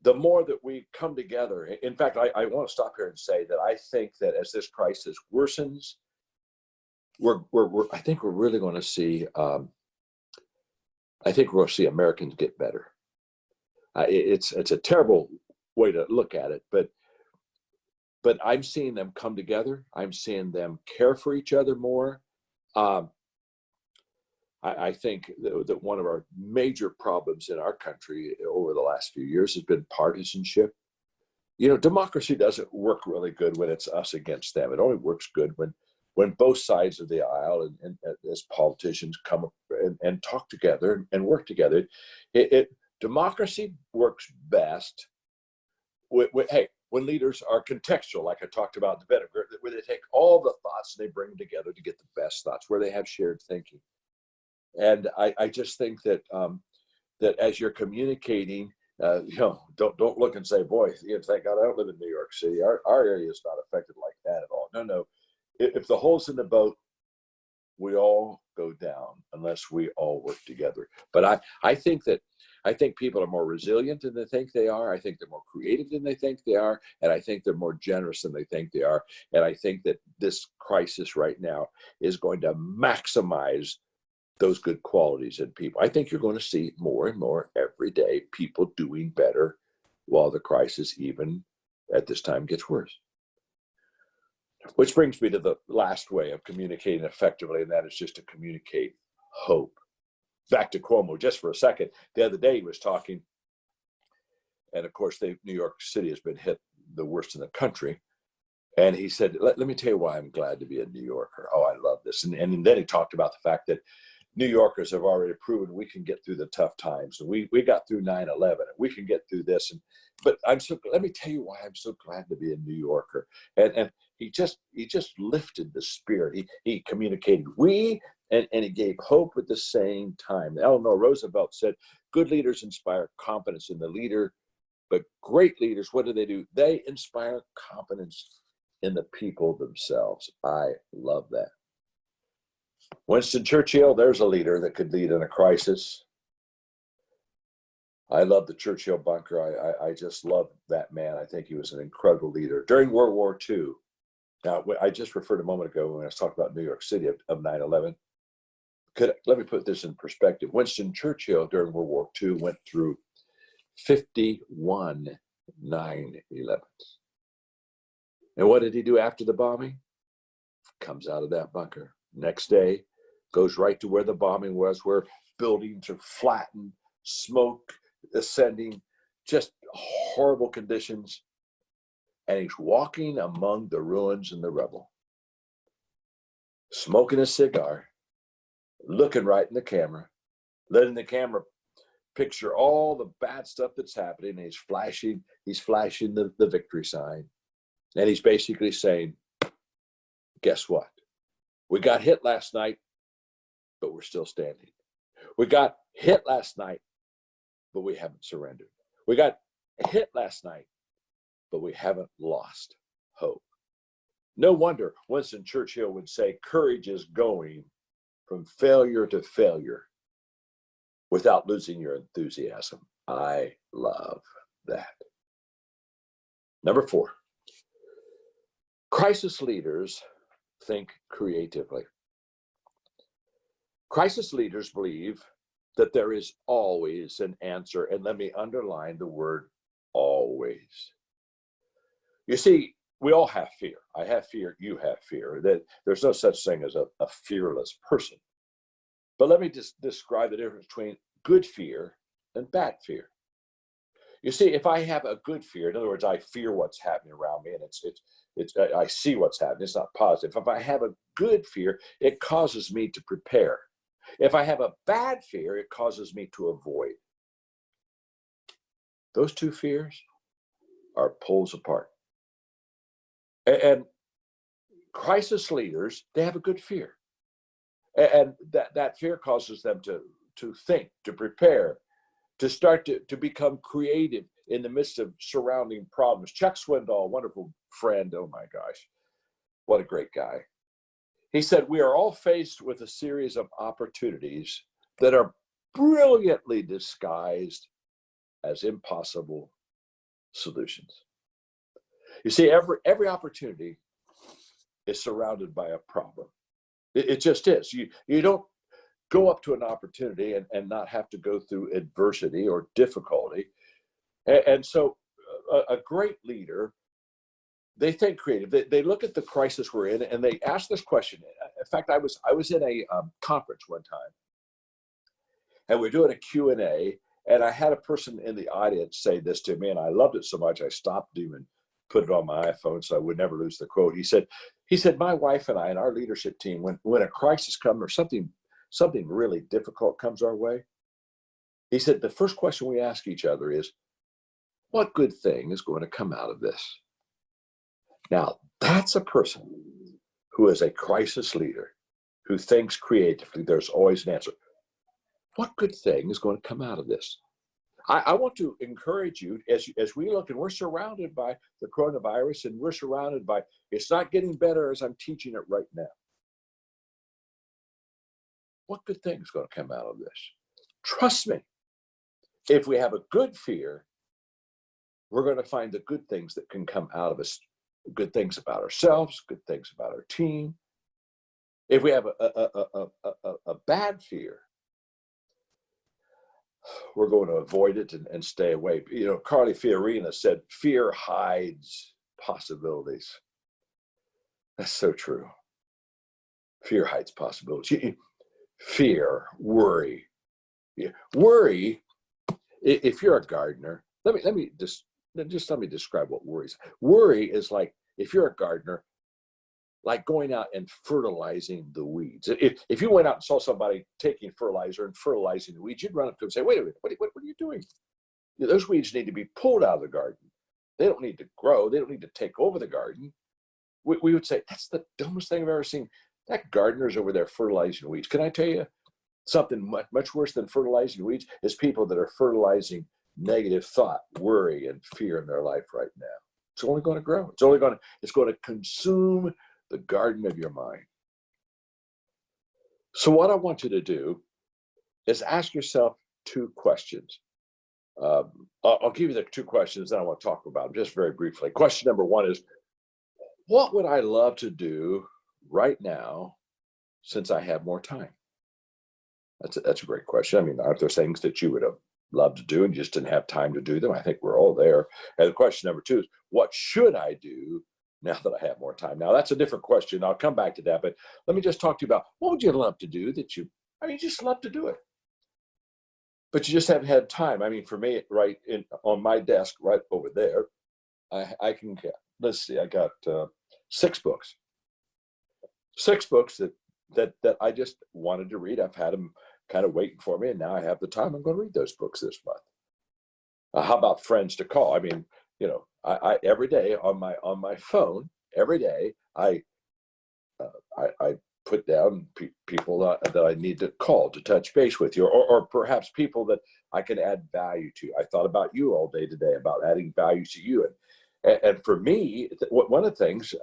the more that we come together, in fact, I want to stop here and say that I think that as this crisis worsens, I think we're really going to see, Americans get better. It's a terrible way to look at it, but I'm seeing them come together. I'm seeing them care for each other more. I think that one of our major problems in our country over the last few years has been partisanship. Democracy doesn't work really good when it's us against them. It only works good when both sides of the aisle and as politicians come up and talk together and work together. Democracy works best when leaders are contextual, like I talked about in the vinegar, where they take all the thoughts and they bring them together to get the best thoughts, where they have shared thinking. And I just think that that as you're communicating, don't look and say, boy, thank God I don't live in New York City. Our area is not affected like that at all. No. If the hole's in the boat, we all go down unless we all work together. But I think people are more resilient than they think they are. I think they're more creative than they think they are. And I think they're more generous than they think they are. And I think that this crisis right now is going to maximize those good qualities in people. I think you're going to see more and more every day people doing better while the crisis, even at this time, gets worse. Which brings me to the last way of communicating effectively, and that is just to communicate hope. Back to Cuomo just for a second. The other day he was talking, and of course New York City has been hit the worst in the country. And he said, let me tell you why I'm glad to be a New Yorker. Oh, I love this. And then he talked about the fact that New Yorkers have already proven we can get through the tough times. And we got through 9/11. And we can get through this. But let me tell you why I'm so glad to be a New Yorker. And he just lifted the spirit. He communicated and he gave hope at the same time. Eleanor Roosevelt said, good leaders inspire confidence in the leader, but great leaders, what do? They inspire confidence in the people themselves. I love that. Winston Churchill, there's a leader that could lead in a crisis. I love the Churchill bunker. I just love that man. I think he was an incredible leader. During World War II, now I just referred a moment ago when I was talking about New York City of 9/11. Let me put this in perspective. Winston Churchill during World War II went through 51 9/11s. And what did he do after the bombing? Comes out of that bunker. Next day, goes right to where the bombing was, where buildings are flattened, smoke ascending, just horrible conditions. And he's walking among the ruins and the rubble, smoking a cigar, looking right in the camera, letting the camera picture all the bad stuff that's happening. And he's flashing the victory sign. And he's basically saying, guess what? We got hit last night, but we're still standing. We got hit last night, but we haven't surrendered. We got hit last night, but we haven't lost hope. No wonder Winston Churchill would say, courage is going from failure to failure without losing your enthusiasm. I love that. Number 4, crisis leaders think creatively. Crisis leaders believe that there is always an answer, and let me underline the word always. You see, we all have fear. I have fear, you have fear. That there's no such thing as a fearless person. But let me just describe the difference between good fear and bad fear. You see, if I have a good fear, in other words, I fear what's happening around me, and I see what's happening, it's not positive. If I have a good fear, it causes me to prepare. If I have a bad fear, it causes me to avoid. Those two fears are poles apart. And crisis leaders, they have a good fear. And that fear causes them to think, to prepare, to start to become creative in the midst of surrounding problems. Chuck Swindoll, wonderful friend, oh my gosh, what a great guy. He said, we are all faced with a series of opportunities that are brilliantly disguised as impossible solutions. You see, every opportunity is surrounded by a problem. It just is. You don't go up to an opportunity and not have to go through adversity or difficulty. And so a great leader, they think creative. They look at the crisis we're in and they ask this question. In fact, I was in a conference one time, and we're doing a Q&A, and I had a person in the audience say this to me, and I loved it so much I stopped him and put it on my iPhone so I would never lose the quote. He said, my wife and I and our leadership team, when a crisis comes or something really difficult comes our way, he said, the first question we ask each other is, what good thing is going to come out of this? Now, that's a person who is a crisis leader, who thinks creatively. There's always an answer. What good thing is going to come out of this? I want to encourage you as we look, and we're surrounded by the coronavirus, and we're surrounded by, it's not getting better as I'm teaching it right now. What good thing is going to come out of this? Trust me, if we have a good fear, we're going to find the good things that can come out of us, good things about ourselves, good things about our team. If we have a bad fear, we're going to avoid it and stay away. You know, Carly Fiorina said, fear hides possibilities. That's so true. Fear hides possibilities. Fear, worry. Yeah. Worry, if you're a gardener, let me describe what worry is. Worry is like, if you're a gardener, like going out and fertilizing the weeds. If you went out and saw somebody taking fertilizer and fertilizing the weeds, you'd run up to them and say, wait a minute, what are you doing? Those weeds need to be pulled out of the garden. They don't need to grow. They don't need to take over the garden. We would say, that's the dumbest thing I've ever seen. That gardener's over there fertilizing weeds. Can I tell you something much, much worse than fertilizing weeds is people that are fertilizing negative thought, worry, and fear in their life right now. It's only going to grow. It's going to consume the garden of your mind. So what I want you to do is ask yourself two questions. I'll give you the two questions that I want to talk about just very briefly. Question number one is, what would I love to do right now since I have more time? That's a great question. I mean, aren't there things that you would have loved to do and just didn't have time to do them? I think we're all there. And the question number two is, what should I do now that I have more time? Now, that's a different question. I'll come back to that, but let me just talk to you about what would you love to do that you just love to do it, but you just haven't had time. I mean, for me, right on my desk, right over there, I can get, let's see, I got 6 books that I just wanted to read. I've had them kind of waiting for me, and now I have the time. I'm going to read those books this month. How about friends to call? I mean, I every day on my phone, every day I put down people that I need to call to touch base with you, or perhaps people that I can add value to. I thought about you all day today, about adding value to you, and for me, one of the things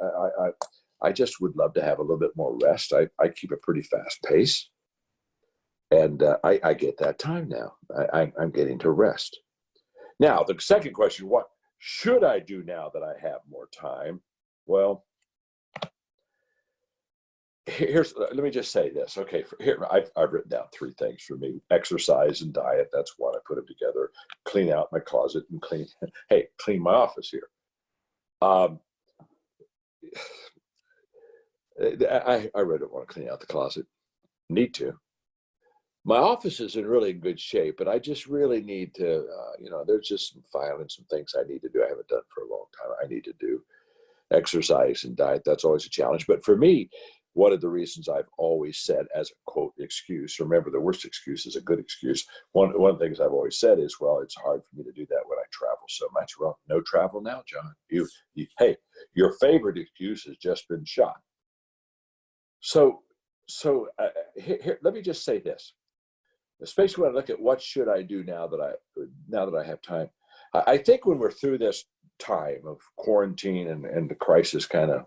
I just would love to have a little bit more rest. I keep a pretty fast pace, and I get that time now. I'm getting to rest. Now, the second question, what should I do now that I have more time? Well, let me just say this. Okay, here I've written down 3 things for me: exercise and diet. That's one. I put them together. Clean out my closet and clean my office here. I really don't want to clean out the closet. Need to. My office is in really good shape, but I just really need to, there's just some filing, some things I need to do. I haven't done for a long time. I need to do exercise and diet. That's always a challenge. But for me, one of the reasons I've always said as a quote excuse, remember the worst excuse is a good excuse. One of the things I've always said is, well, it's hard for me to do that when I travel so much. Well, no travel now, John. Hey, your favorite excuse has just been shot. So here, let me just say this, especially when I look at what should I do now that I have time. I think when we're through this time of quarantine and the crisis kind of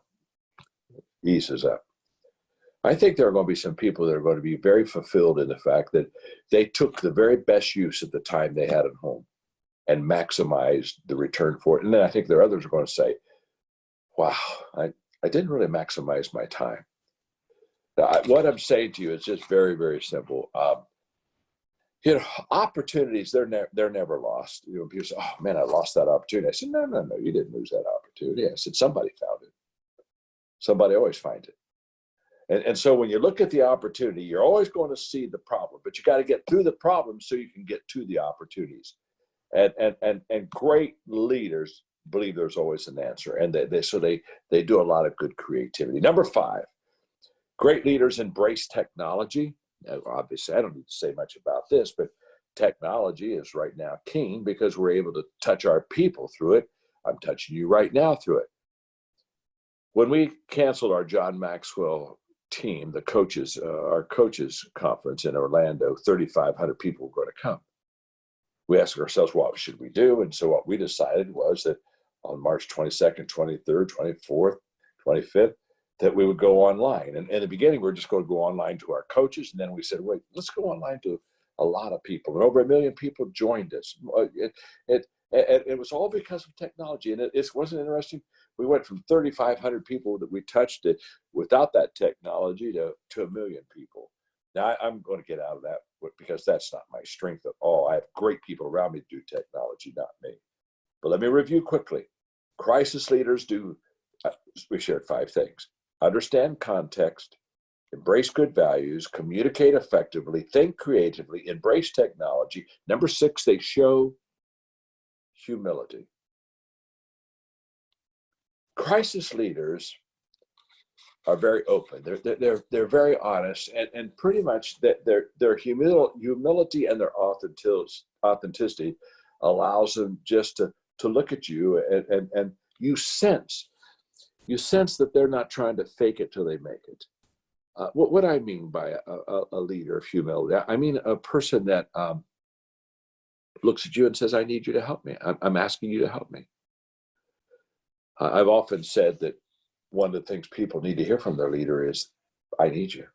eases up, I think there are going to be some people that are going to be very fulfilled in the fact that they took the very best use of the time they had at home and maximized the return for it. And then I think there are others who are going to say, wow, I didn't really maximize my time. What I'm saying to you is just very, very simple. Opportunities, they're never lost. People say, oh man, I lost that opportunity. I said, no, you didn't lose that opportunity. I said, somebody found it. Somebody always finds it. And so when you look at the opportunity, you're always going to see the problem, but you got to get through the problem so you can get to the opportunities. And great leaders believe there's always an answer. And they do a lot of good creativity. Number 5, great leaders embrace technology. Now, obviously, I don't need to say much about this, but technology is right now king because we're able to touch our people through it. I'm touching you right now through it. When we canceled our John Maxwell team, our coaches conference in Orlando, 3,500 people were going to come. We asked ourselves, what should we do? And so what we decided was that on March 22nd, 23rd, 24th, 25th, that we would go online. And in the beginning, we were just going to go online to our coaches. And then we said, wait, let's go online to a lot of people. And over 1 million people joined us. It was all because of technology. And it wasn't interesting. We went from 3,500 people that we touched it without that technology to 1 million people. Now, I'm going to get out of that because that's not my strength at all. I have great people around me to do technology, not me. But let me review quickly. Crisis leaders do, we shared 5 things. Understand context, embrace good values, communicate effectively, think creatively, embrace technology. Number 6, they show humility. Crisis leaders are very open. They're very honest, and pretty much that their humility and their authenticity allows them just to look at you, and you sense that they're not trying to fake it till they make it. What I mean by a leader of humility, I mean a person that looks at you and says, "I need you to help me. I'm asking you to help me." I've often said that one of the things people need to hear from their leader is, "I need you."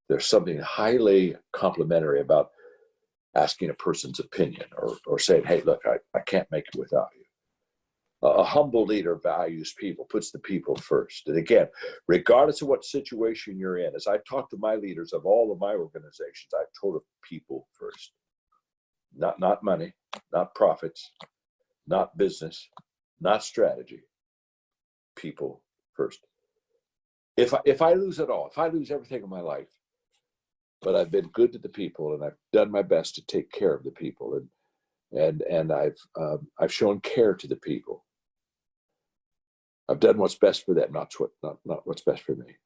There's something highly complimentary about asking a person's opinion, or saying, "Hey, look, I can't make it without you." A humble leader values people, puts the people first. And again, regardless of what situation you're in, as I talk to my leaders of all of my organizations, I've told them people first. Not money, not profits, not business, not strategy. People first. If I lose it all, if I lose everything in my life, but I've been good to the people and I've done my best to take care of the people, and I've shown care to the people, I've done what's best for them, not what's best for me.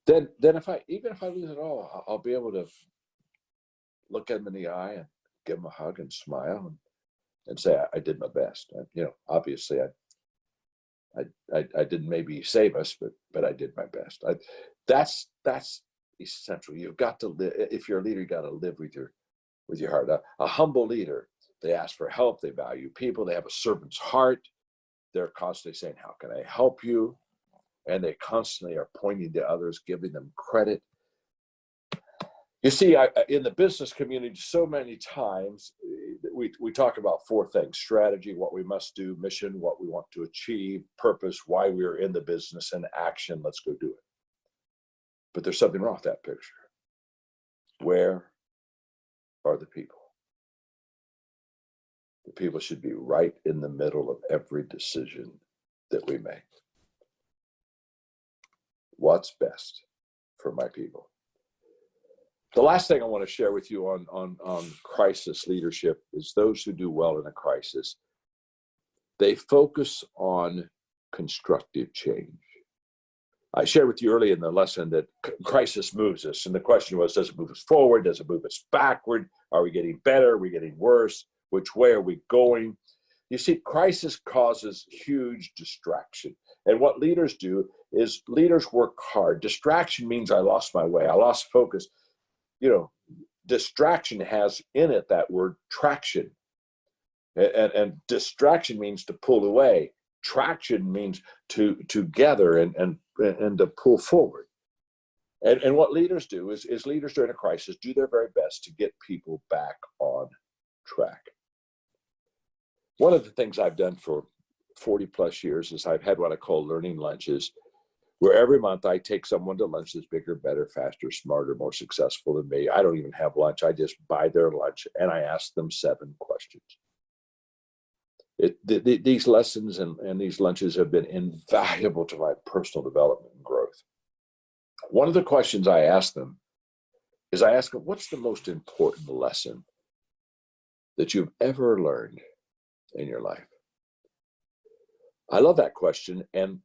Then even if I lose it all, I'll be able to look at them in the eye and give them a hug and smile and say, I did my best. Obviously I didn't maybe save us, but I did my best. That's essential. You've got to live. If you're a leader, you got to live with your heart. A humble leader, they ask for help. They value people. They have a servant's heart. They're constantly saying, "How can I help you?" And they constantly are pointing to others, giving them credit. You see, in the business community, so many times we talk about four things: strategy, what we must do; mission, what we want to achieve; purpose, why we're in the business; and action, let's go do it. But there's something wrong with that picture. Where are the people? The people should be right in the middle of every decision that we make. What's best for my people? The last thing I want to share with you on crisis leadership is those who do well in a crisis, they focus on constructive change. I shared with you early in the lesson that crisis moves us. And the question was, does it move us forward? Does it move us backward? Are we getting better? Are we getting worse? Which way are we going? You see, crisis causes huge distraction. And what leaders do is leaders work hard. Distraction means I lost my way. I lost focus. Distraction has in it that word traction. And distraction means to pull away. Traction means to gather and to pull forward. And what leaders do is leaders during a crisis do their very best to get people back on track. One of the things I've done for 40 plus years is I've had what I call learning lunches, where every month I take someone to lunch that's bigger, better, faster, smarter, more successful than me. I don't even have lunch. I just buy their lunch and I ask them 7 questions. These lessons and these lunches have been invaluable to my personal development and growth. One of the questions I ask them is what's the most important lesson that you've ever learned in your life? I love that question. And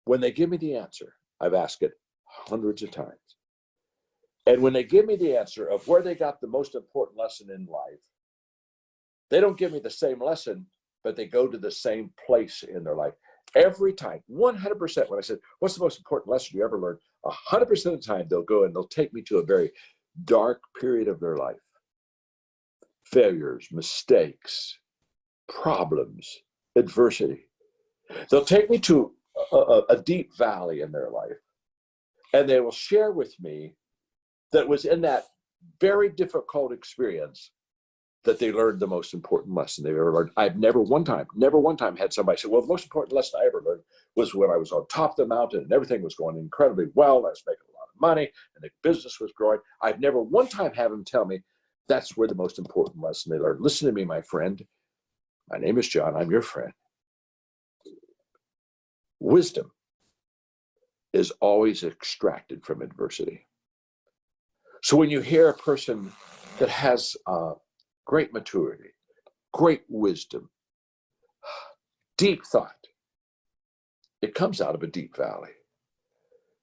when they give me the answer, I've asked it hundreds of times. And when they give me the answer of where they got the most important lesson in life, they don't give me the same lesson, but they go to the same place in their life. Every time, 100%, when I said, what's the most important lesson you ever learned? 100% of the time, they'll go and they'll take me to a very dark period of their life. Failures, mistakes, problems, adversity. They'll take me to a deep valley in their life, and they will share with me that was in that very difficult experience that they learned the most important lesson they've ever learned. I've never one time had somebody say, well, the most important lesson I ever learned was when I was on top of the mountain and everything was going incredibly well. I was making a lot of money and the business was growing. I've never one time had them tell me that's where the most important lesson they learned. Listen to me, my friend. My name is John. I'm your friend. Wisdom is always extracted from adversity. So when you hear a person that has great maturity, great wisdom, deep thought, it comes out of a deep valley.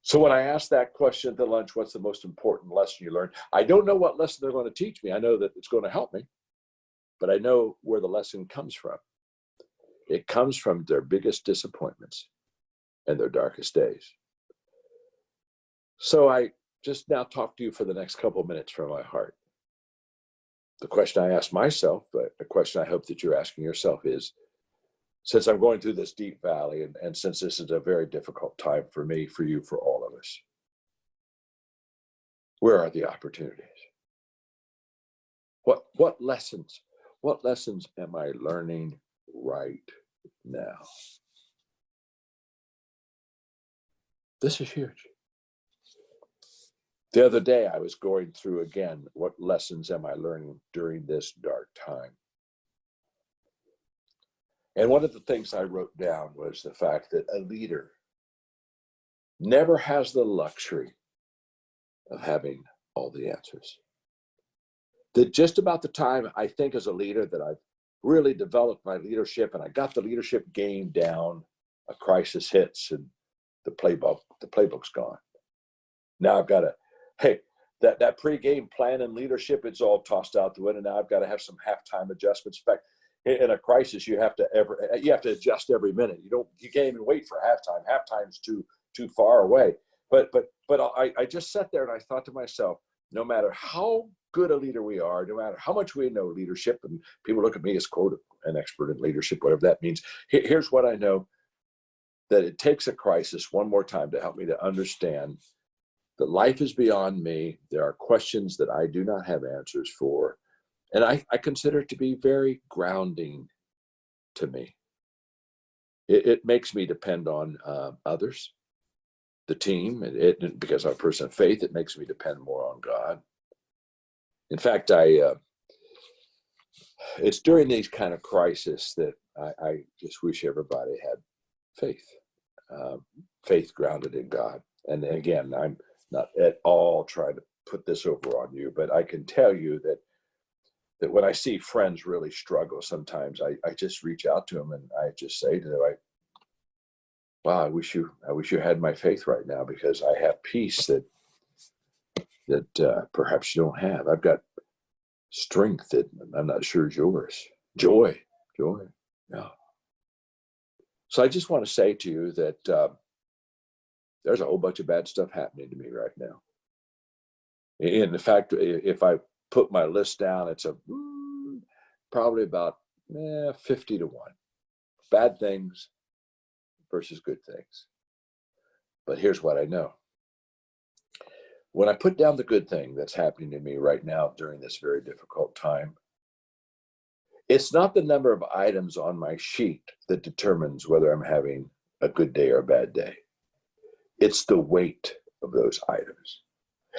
So when I asked that question at the lunch, what's the most important lesson you learned? I don't know what lesson they're going to teach me. I know that it's going to help me, but I know where the lesson comes from. It comes from their biggest disappointments and their darkest days. So I just now talk to you for the next couple of minutes from my heart. The question I ask myself, but the question I hope that you're asking yourself is, since I'm going through this deep valley, and since this is a very difficult time for me, for you, for all of us, where are the opportunities? What lessons am I learning right now? This is huge. The other day I was going through again, what lessons am I learning during this dark time? And one of the things I wrote down was the fact that a leader never has the luxury of having all the answers. That just about the time I think as a leader that I've really developed my leadership and I got the leadership game down, a crisis hits and the playbook's gone. Now I've got to, that pre-game plan and leadership, it's all tossed out the window. Now I've got to have some halftime adjustments. In fact, in a crisis, you have to adjust every minute. You can't even wait for halftime. Halftime's too far away. But I just sat there and I thought to myself, no matter how good a leader we are, no matter how much we know leadership, and people look at me as quote an expert in leadership, whatever that means. Here's what I know: that it takes a crisis one more time to help me to understand that life is beyond me. There are questions that I do not have answers for. And I consider it to be very grounding to me. It makes me depend on others, the team, because I'm a person of faith, it makes me depend more on God. In fact, it's during these kind of crises that I just wish everybody had faith, faith grounded in God. And again, I'm not at all trying to put this over on you, but I can tell you that when I see friends really struggle, sometimes I just reach out to them and I just say to them, wow, I wish you had my faith right now, because I have peace that perhaps you don't have. I've got strength that I'm not sure is yours. Joy. Yeah. So I just want to say to you that there's a whole bunch of bad stuff happening to me right now. And in fact, if I put my list down, it's probably about 50 to 1. Bad things versus good things. But here's what I know. When I put down the good thing that's happening to me right now during this very difficult time, it's not the number of items on my sheet that determines whether I'm having a good day or a bad day. It's the weight of those items.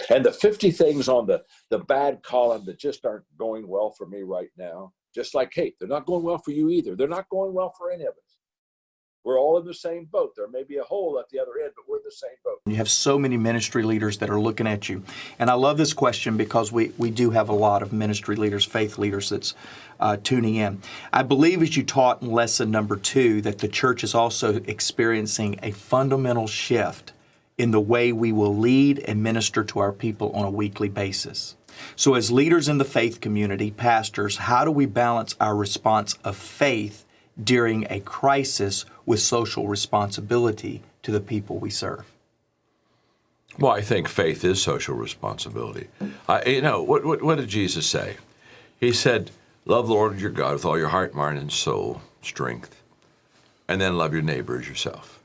And the 50 things on the bad column that just aren't going well for me right now, just like, hey, they're not going well for you either. They're not going well for any of us. We're all in the same boat. There may be a hole at the other end, but we're in the same boat. You have so many ministry leaders that are looking at you. And I love this question because we do have a lot of ministry leaders, faith leaders that's tuning in. I believe, as you taught in lesson number 2, that the church is also experiencing a fundamental shift in the way we will lead and minister to our people on a weekly basis. So as leaders in the faith community, pastors, how do we balance our response of faith during a crisis with social responsibility to the people we serve? Well, I think faith is social responsibility. What did Jesus say? He said, love the Lord your God with all your heart, mind, and soul, strength, and then love your neighbor as yourself.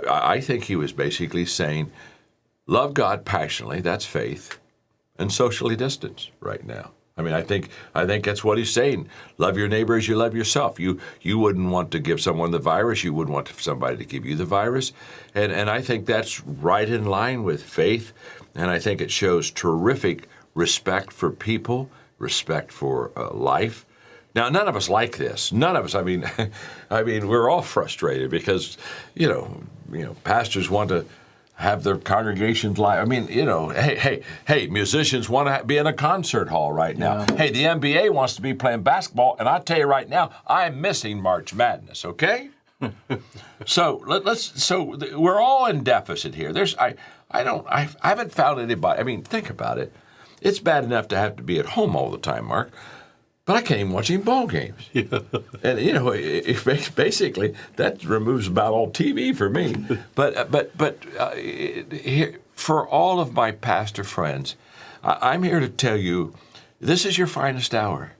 I think he was basically saying, love God passionately, that's faith, and socially distance right now. I mean, I think that's what he's saying. Love your neighbor as you love yourself. You wouldn't want to give someone the virus. You wouldn't want somebody to give you the virus. And I think that's right in line with faith. And I think it shows terrific respect for people, respect for life. Now, none of us like this. None of us. I mean, we're all frustrated because, pastors want to have their congregations live. I mean, hey, musicians want to be in a concert hall right now. Yeah. Hey, the NBA wants to be playing basketball, and I tell you right now, I'm missing March Madness, okay? So we're all in deficit here. I haven't found anybody. I mean, think about it. It's bad enough to have to be at home all the time, Mark, but I can't even watch any ball games. Yeah. And basically that removes about all TV for me. But here, for all of my pastor friends, I'm here to tell you, this is your finest hour.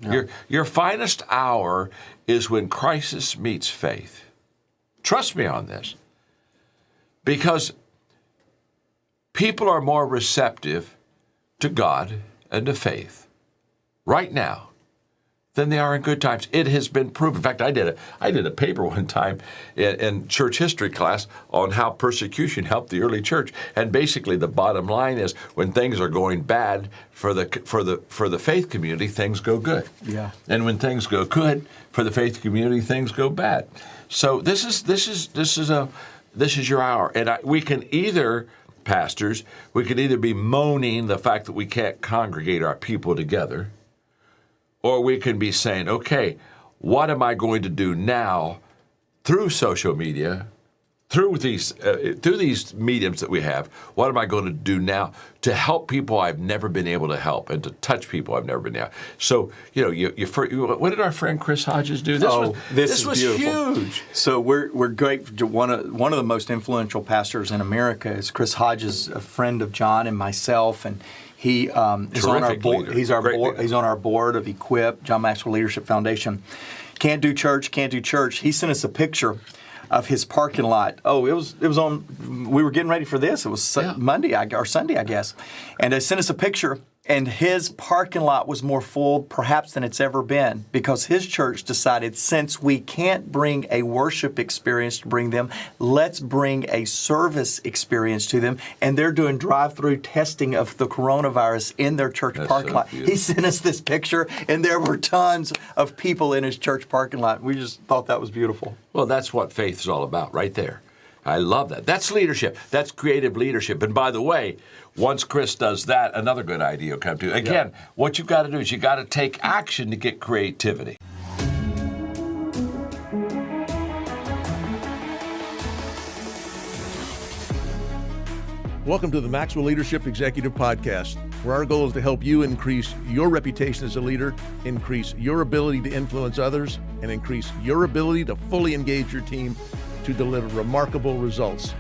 Yeah. Your finest hour is when crisis meets faith. Trust me on this. Because people are more receptive to God and to faith right now than they are in good times. It has been proven. In fact, I did a paper one time in church history class on how persecution helped the early church. And basically, the bottom line is when things are going bad for the faith community, things go good. Yeah. And when things go good for the faith community, things go bad. So this is your hour, and we can either. Pastors, we could either be moaning the fact that we can't congregate our people together, or we can be saying, okay, what am I going to do now through social media, through these mediums that we have? What am I going to do now to help people I've never been able to help and to touch people I've never been able to? So, what did our friend Chris Hodges do? This was huge. So we're great. One of the most influential pastors in America is Chris Hodges, a friend of John and myself, and he is on our board. He's on our board of Equip, John Maxwell Leadership Foundation. Can't do church. He sent us a picture of his parking lot. Oh, it was on. We were getting ready for this. It was Monday or Sunday, I guess, and they sent us a picture. And his parking lot was more full, perhaps, than it's ever been, because his church decided, since we can't bring a worship experience to bring them, let's bring a service experience to them. And they're doing drive-through testing of the coronavirus in their church parking lot. Beautiful. He sent us this picture, and there were tons of people in his church parking lot. We just thought that was beautiful. Well, that's what faith is all about, right there. I love that. That's leadership. That's creative leadership. And by the way, once Chris does that, another good idea will come to you. Again, what you've got to do is you've got to take action to get creativity. Welcome to the Maxwell Leadership Executive Podcast, where our goal is to help you increase your reputation as a leader, increase your ability to influence others, and increase your ability to fully engage your team to deliver remarkable results.